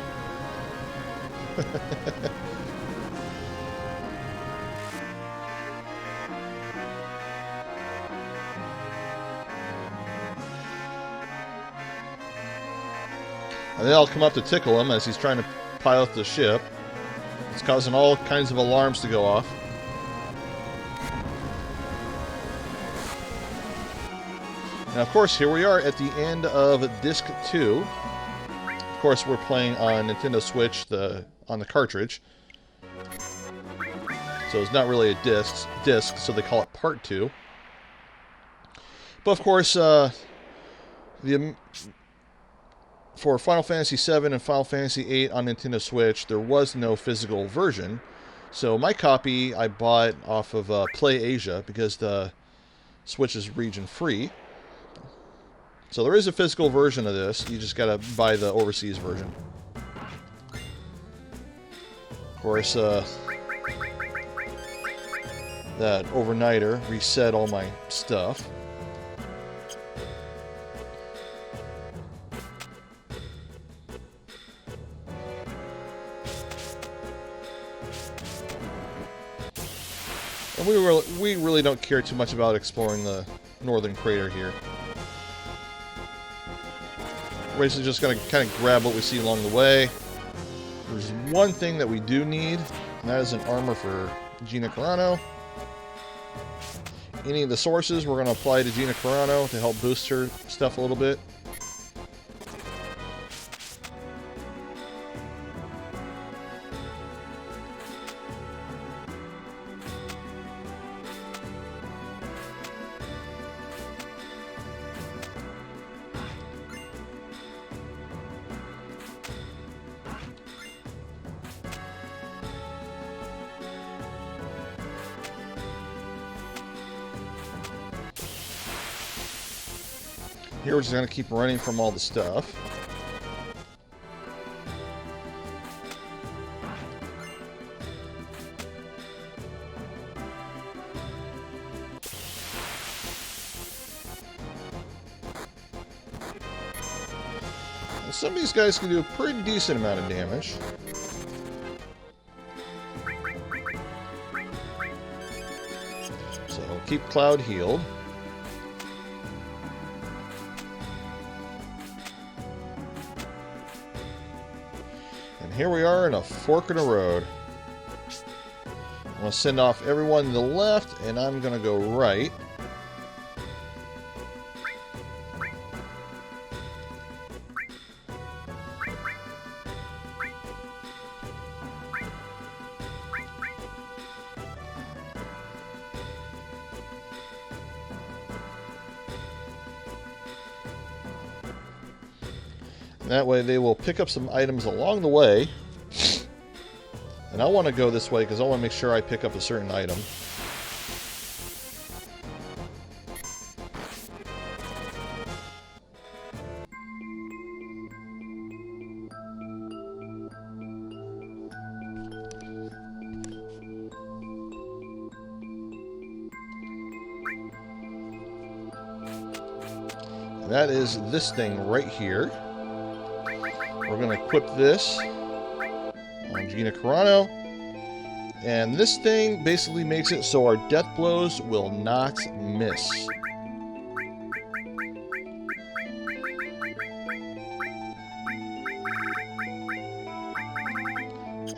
And they'll come up to tickle him as he's trying to pilot the ship. It's causing all kinds of alarms to go off. And of course, here we are at the end of Disc 2. Of course, we're playing on Nintendo Switch on the cartridge. So it's not really a disc, so they call it Part 2. But of course, for Final Fantasy VII and Final Fantasy VIII on Nintendo Switch, there was no physical version. So my copy I bought off of Play Asia because the Switch is region free. So there is a physical version of this. You just gotta buy the overseas version. Of course, that overnighter reset all my stuff. And we really don't care too much about exploring the northern crater here. We're basically just going to kind of grab what we see along the way. There's one thing that we do need, and that is an armor for Gina Carano. Any of the sources we're going to apply to Gina Carano to help boost her stuff a little bit. Here we're just going to keep running from all the stuff. And some of these guys can do a pretty decent amount of damage. So keep Cloud healed. Here we are in a fork in a road. I'm going to send off everyone to the left, and I'm going to go right. That way they will pick up some items along the way. And And I want to go this way because I want to make sure I pick up a certain item. And that is this thing right here. We're going to equip this on Gina Carano. And this thing basically makes it so our death blows will not miss.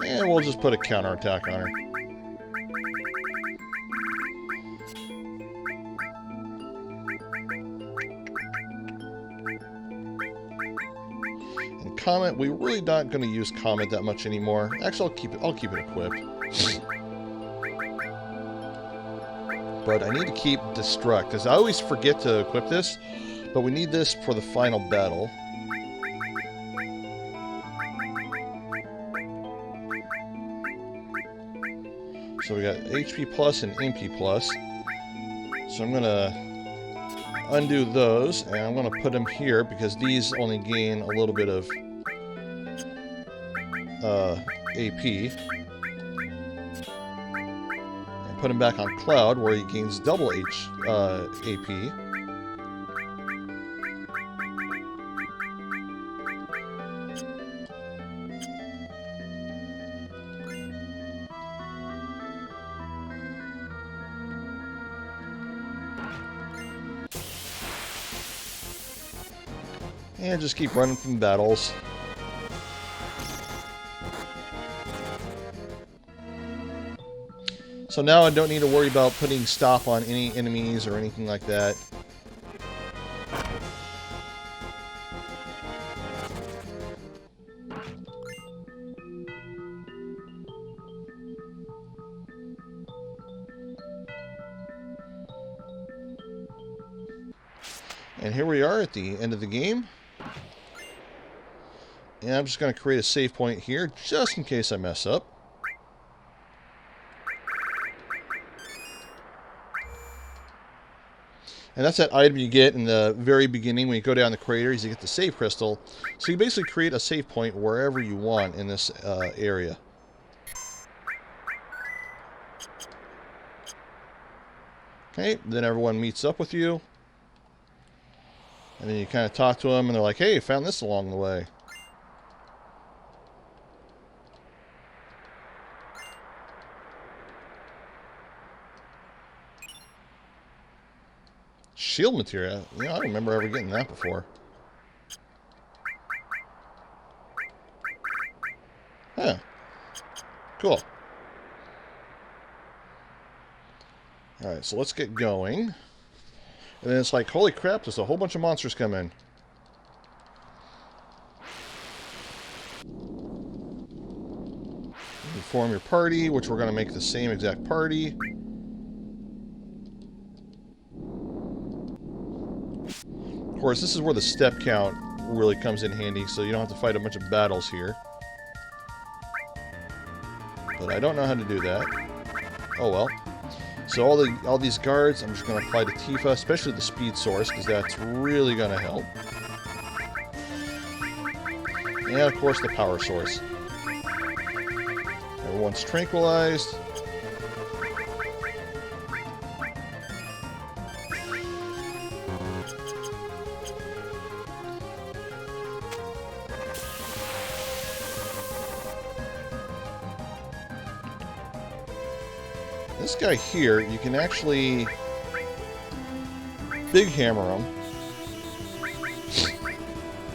And we'll just put a counterattack on her. And Comet, we're really not going to use Comet that much anymore. Actually, I'll keep it equipped. But I need to keep Destruct, because I always forget to equip this, but we need this for the final battle. So we got HP plus and MP plus. So I'm going to undo those, and I'm going to put them here, because these only gain a little bit of AP. Put him back on Cloud, where he gains double AP. And just keep running from battles. So now I don't need to worry about putting stop on any enemies or anything like that. And here we are at the end of the game. And I'm just going to create a save point here, just in case I mess up. And that's that item you get in the very beginning when you go down the craters. You get the save crystal. So you basically create a save point wherever you want in this area. Okay, then everyone meets up with you. And then you kind of talk to them, and they're like, hey, I found this along the way. Shield material? You know, I don't remember ever getting that before. Huh. Cool. Alright, so let's get going. And then it's like, holy crap, there's a whole bunch of monsters coming. You form your party, which we're going to make the same exact party. Of course, this is where the step count really comes in handy, so you don't have to fight a bunch of battles here. But I don't know how to do that. Oh well. So all these guards, I'm just going to apply to Tifa, especially the speed source, because that's really going to help. And of course the power source. Everyone's tranquilized. This guy here, you can actually big hammer him.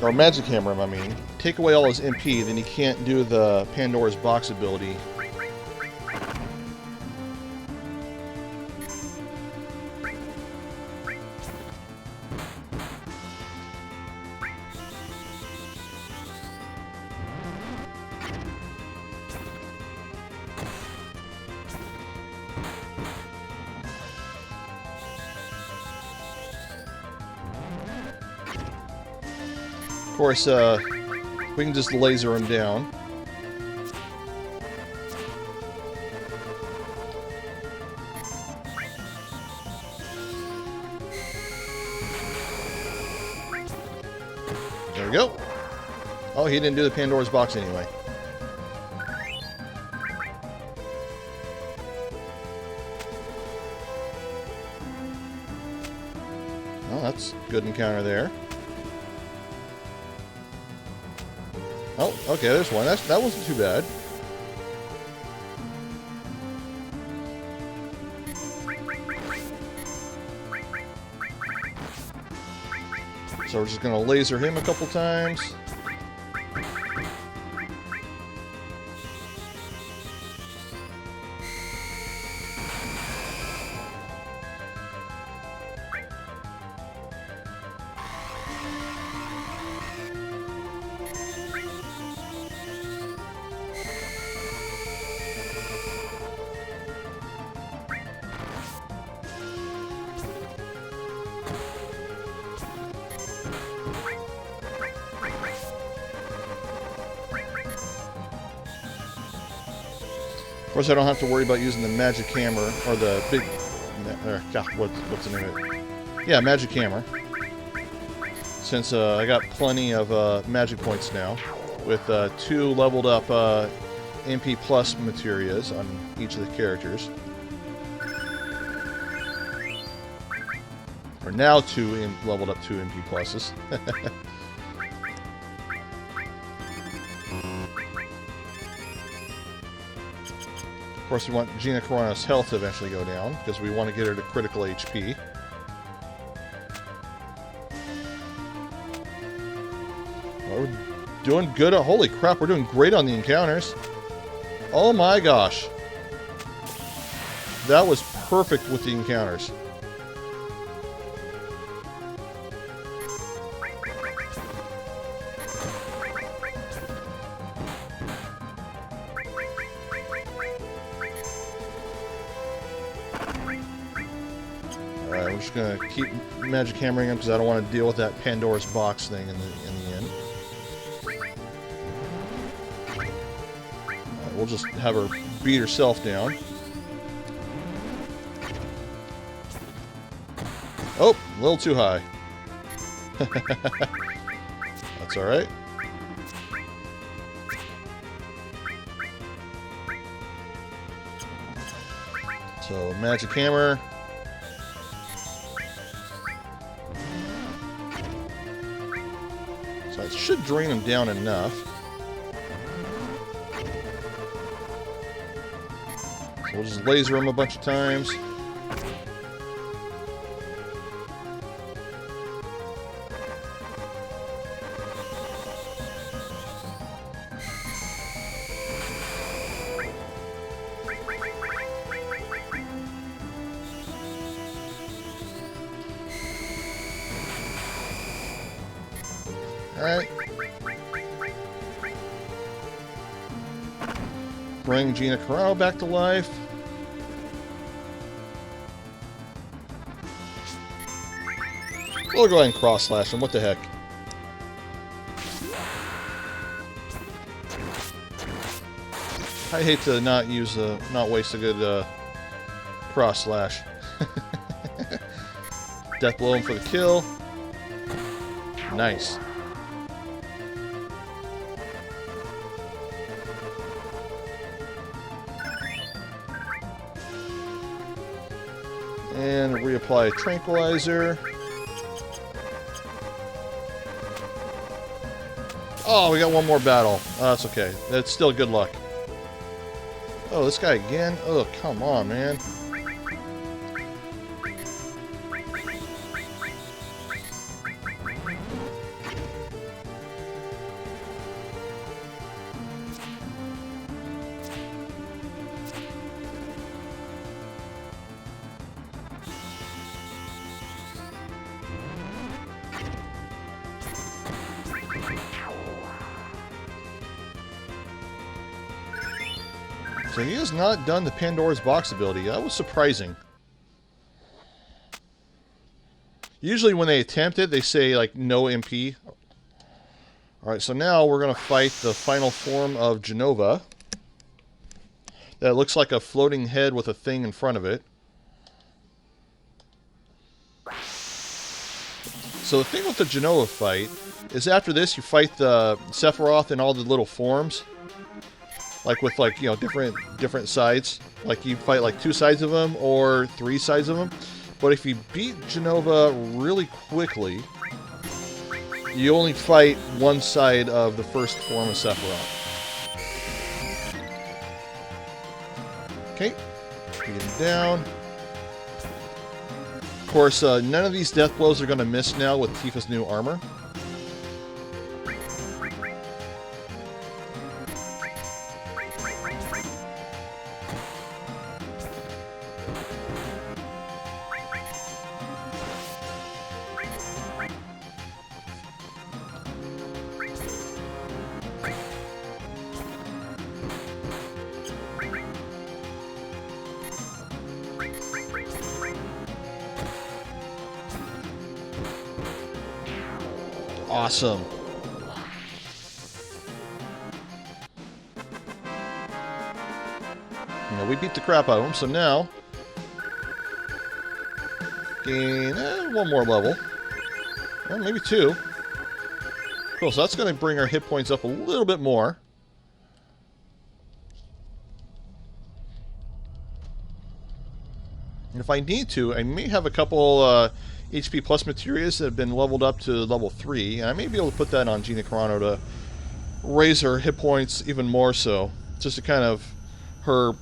Or magic hammer him, I mean. Take away all his MP, then he can't do the Pandora's Box ability. Of course, we can just laser him down. go. Oh, he didn't do the Pandora's box anyway. Oh, that's a good encounter there. Oh, okay, there's one. That wasn't too bad. So we're just going to laser him a couple times. Of course, I don't have to worry about using the magic hammer, or the big... God, what's the name of it? Yeah, magic hammer. Since I got plenty of magic points now, with 2 leveled up MP Plus materias on each of the characters. Or now 2 leveled up 2 MP Pluses. Of course, we want Gina Carano's health to eventually go down, because we want to get her to critical HP. Well, we're doing good. Holy crap, we're doing great on the encounters. Oh my gosh. That was perfect with the encounters. Alright, we're just going to keep magic hammering him because I don't want to deal with that Pandora's box thing in the end. We'll just have her beat herself down. Oh, a little too high. That's alright. So, magic hammer. So it should drain him down enough. So we'll just laser him a bunch of times. Alright. Bring Gina Carano back to life. We'll go ahead and cross-slash him. What the heck? I hate to not waste a good cross-slash. Death blow him for the kill. Nice. And reapply tranquilizer. Oh, we got one more battle. Oh, that's okay. That's still good luck. Oh, this guy again? Oh, come on, man. So he has not done the Pandora's box ability. That was surprising. Usually when they attempt it, they say, like, no MP. Alright, so now we're going to fight the final form of Genova. That looks like a floating head with a thing in front of it. So the thing with the Jenova fight is after this you fight the Sephiroth in all the little forms. Like with different sides. Like you fight like 2 sides of them or 3 sides of them. But if you beat Jenova really quickly, you only fight 1 side of the first form of Sephiroth. Okay, get him down. Of course, none of these death blows are going to miss now with Tifa's new armor. Awesome. We beat the crap out of him, so now gain 1 more level. Well, maybe 2. Cool, so that's going to bring our hit points up a little bit more. And if I need to, I may have a couple HP plus materials that have been leveled up to level 3, and I may be able to put that on Gina Carano to raise her hit points even more so. Just to kind of,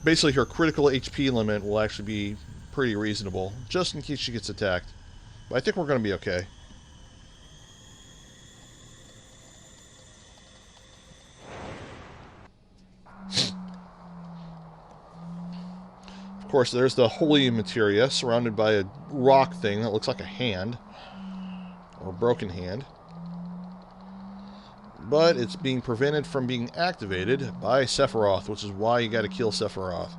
basically her critical HP limit will actually be pretty reasonable, just in case she gets attacked. But I think we're going to be okay. Of course, there's the holy materia surrounded by a rock thing that looks like a hand, or a broken hand. But it's being prevented from being activated by Sephiroth, which is why you got to kill Sephiroth.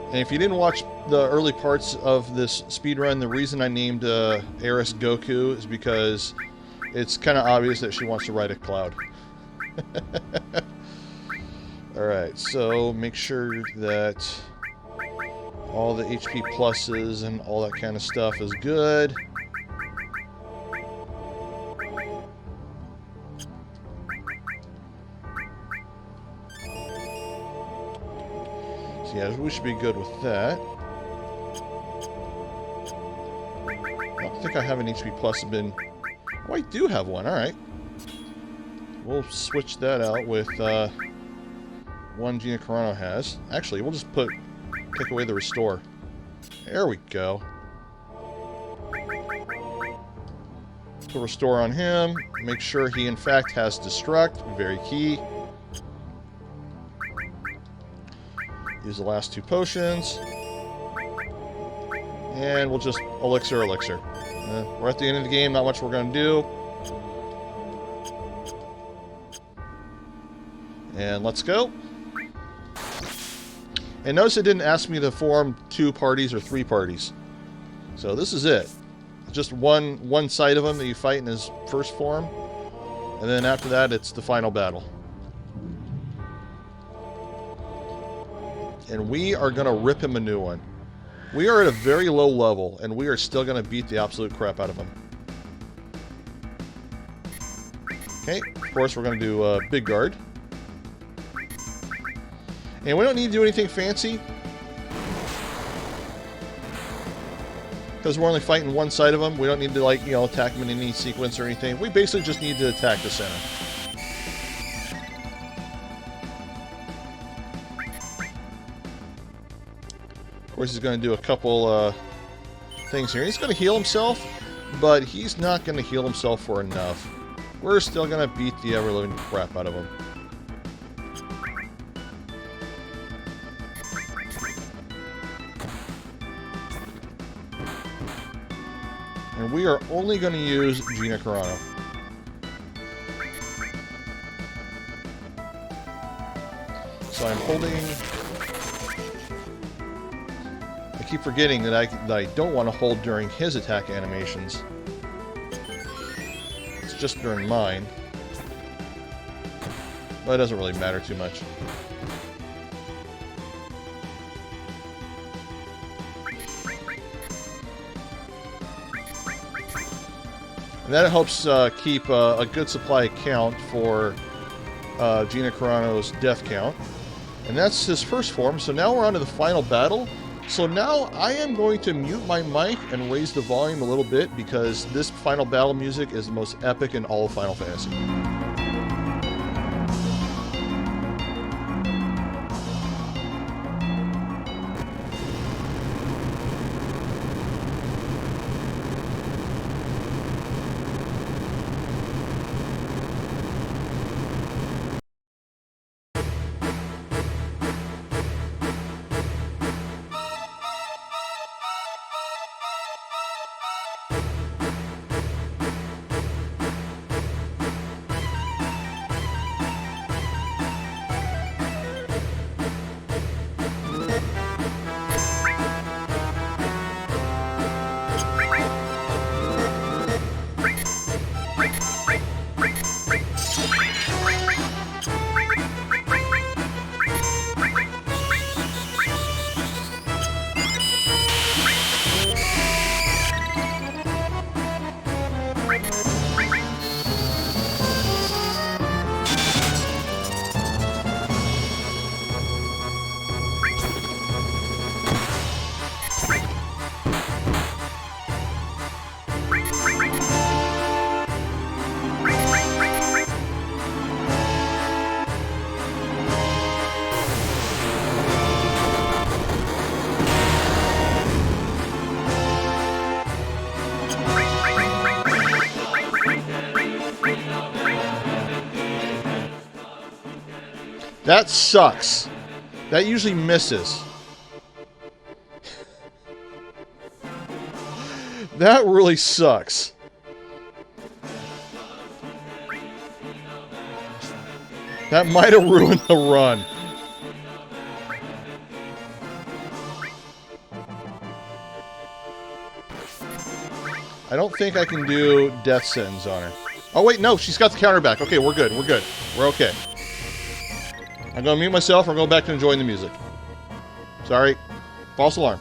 And if you didn't watch the early parts of this speedrun, the reason I named Aeris Goku is because it's kind of obvious that she wants to ride a cloud. Alright, so make sure that all the HP pluses and all that kind of stuff is good. Yeah, we should be good with that. I don't think I have an HP plus been... Oh, I do have one. Alright. We'll switch that out with one Gina Carano has. Actually, we'll just take away the restore. There we go. Put restore on him. Make sure he in fact has destruct. Very key. Use the last 2 potions. And we'll just elixir. We're at the end of the game, not much we're going to do. And let's go. And notice it didn't ask me to form 2 parties or 3 parties. So this is it. Just one side of him that you fight in his first form. And then after that, it's the final battle. And we are going to rip him a new one. We are at a very low level, and we are still going to beat the absolute crap out of him. Okay, of course we're going to do Big Guard. And we don't need to do anything fancy. Because we're only fighting one side of him. We don't need to, like, attack him in any sequence or anything. We basically just need to attack the center. Of course, he's going to do a couple things here. He's going to heal himself, but he's not going to heal himself for enough. We're still going to beat the ever-living crap out of him. And we are only going to use Gina Carano. So I'm holding... I keep forgetting that I don't want to hold during his attack animations. It's just during mine. But it doesn't really matter too much. And that helps keep a good supply count for Gina Carano's death count. And that's his first form, so now we're on to the final battle. So now I am going to mute my mic and raise the volume a little bit because this final battle music is the most epic in all of Final Fantasy. That sucks. That usually misses. That really sucks. That might have ruined the run. I don't think I can do death sentence on her. Oh wait, no, she's got the counter back. Okay, we're good, we're good. We're okay. I'm going to mute myself. We're going back to enjoying the music. Sorry. False alarm.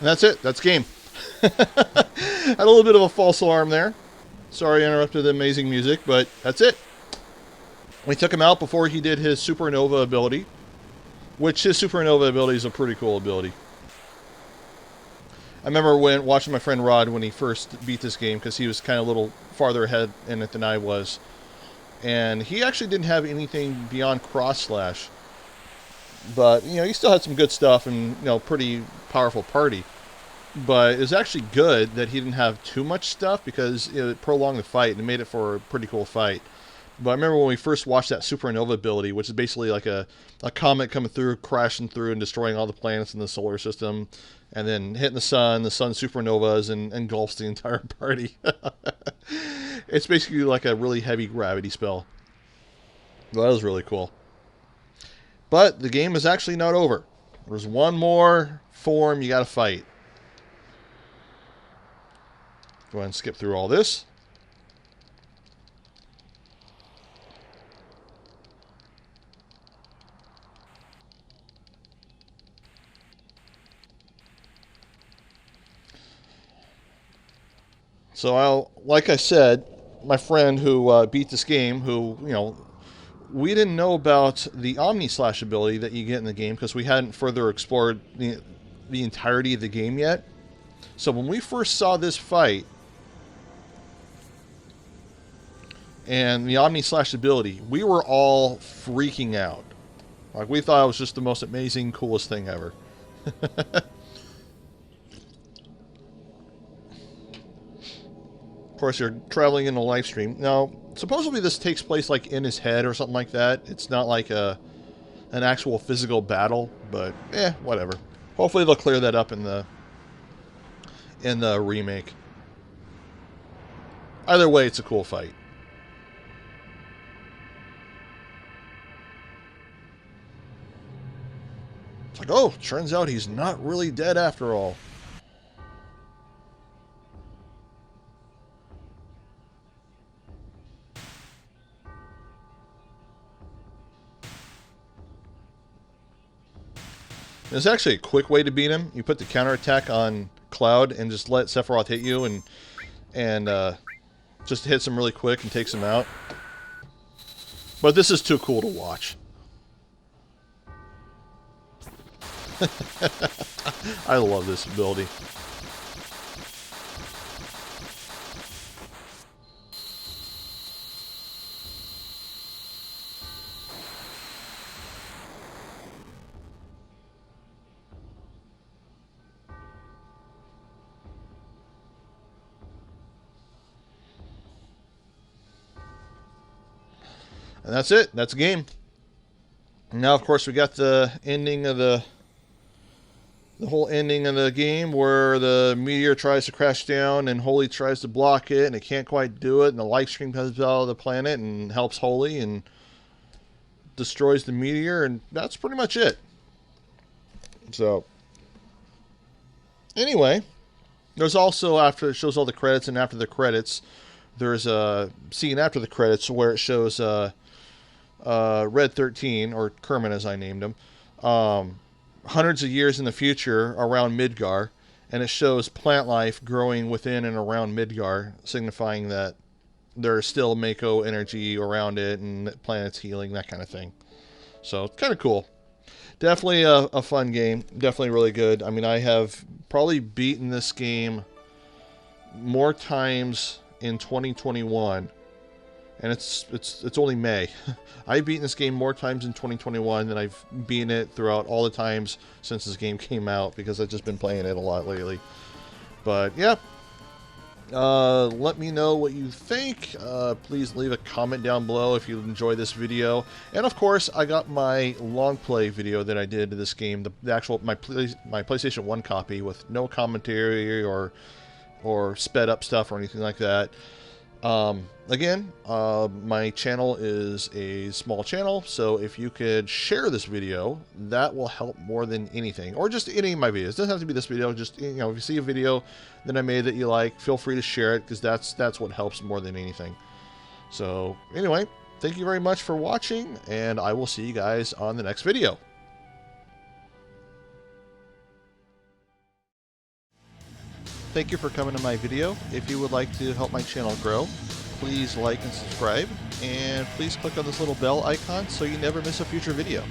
And that's it. That's game. Had a little bit of a false alarm there. Sorry I interrupted the amazing music, but that's it. We took him out before he did his supernova ability, which his supernova ability is a pretty cool ability. I remember when watching my friend Rod when he first beat this game, because he was kind of a little farther ahead in it than I was. And he actually didn't have anything beyond cross slash. But, you know, he still had some good stuff and, you know, pretty powerful party. But it was actually good that he didn't have too much stuff because it prolonged the fight and made it for a pretty cool fight. But I remember when we first watched that supernova ability, which is basically like a comet coming through, crashing through and destroying all the planets in the solar system, and then hitting the sun supernovas and engulfs the entire party. It's basically like a really heavy gravity spell. Well, that was really cool. But the game is actually not over. There's one more form you got to fight. Go ahead and skip through all this. So like I said, my friend who beat this game, who, we didn't know about the Omni Slash ability that you get in the game because we hadn't further explored the entirety of the game yet. So when we first saw this fight and the Omni Slash ability, we were all freaking out. Like, we thought it was just the most amazing, coolest thing ever. Of course, you're traveling in a live stream. Now, supposedly this takes place like in his head or something like that. It's not like an actual physical battle, but whatever. Hopefully they'll clear that up in the remake. Either way, it's a cool fight. It's like, oh, turns out he's not really dead after all. There's actually a quick way to beat him. You put the counterattack on Cloud and just let Sephiroth hit you and just hits him really quick and takes him out. But this is too cool to watch. I love this ability. And that's it. That's a game. Now, of course, we got the ending of the whole ending of the game where the meteor tries to crash down and Holy tries to block it and it can't quite do it, and the light stream comes out of the planet and helps Holy and destroys the meteor, and that's pretty much it. So, anyway, there's also, after it shows all the credits, and after the credits, there's a scene after the credits where it shows Red 13, or Kermit as I named him, hundreds of years in the future around Midgar, and it shows plant life growing within and around Midgar, signifying that there's still Mako energy around it and the planet's healing, that kind of thing. So, kind of cool. Definitely a fun game. Definitely really good. I mean, I have probably beaten this game more times in 2021, and it's only May. I've beaten this game more times in 2021 than I've beaten it throughout all the times since this game came out, because I've just been playing it a lot lately. But yeah, let me know what you think. Please leave a comment down below if you enjoyed this video. And of course, I got my long play video that I did to this game, the actual my PlayStation 1 copy with no commentary or sped up stuff or anything like that. Again, my channel is a small channel, so if you could share this video, that will help more than anything. Or just any of my videos. It doesn't have to be this video. Just, if you see a video that I made that you like, feel free to share it, because that's what helps more than anything. So, anyway, thank you very much for watching, and I will see you guys on the next video. Thank you for coming to my video. If you would like to help my channel grow, please like and subscribe, and please click on this little bell icon so you never miss a future video.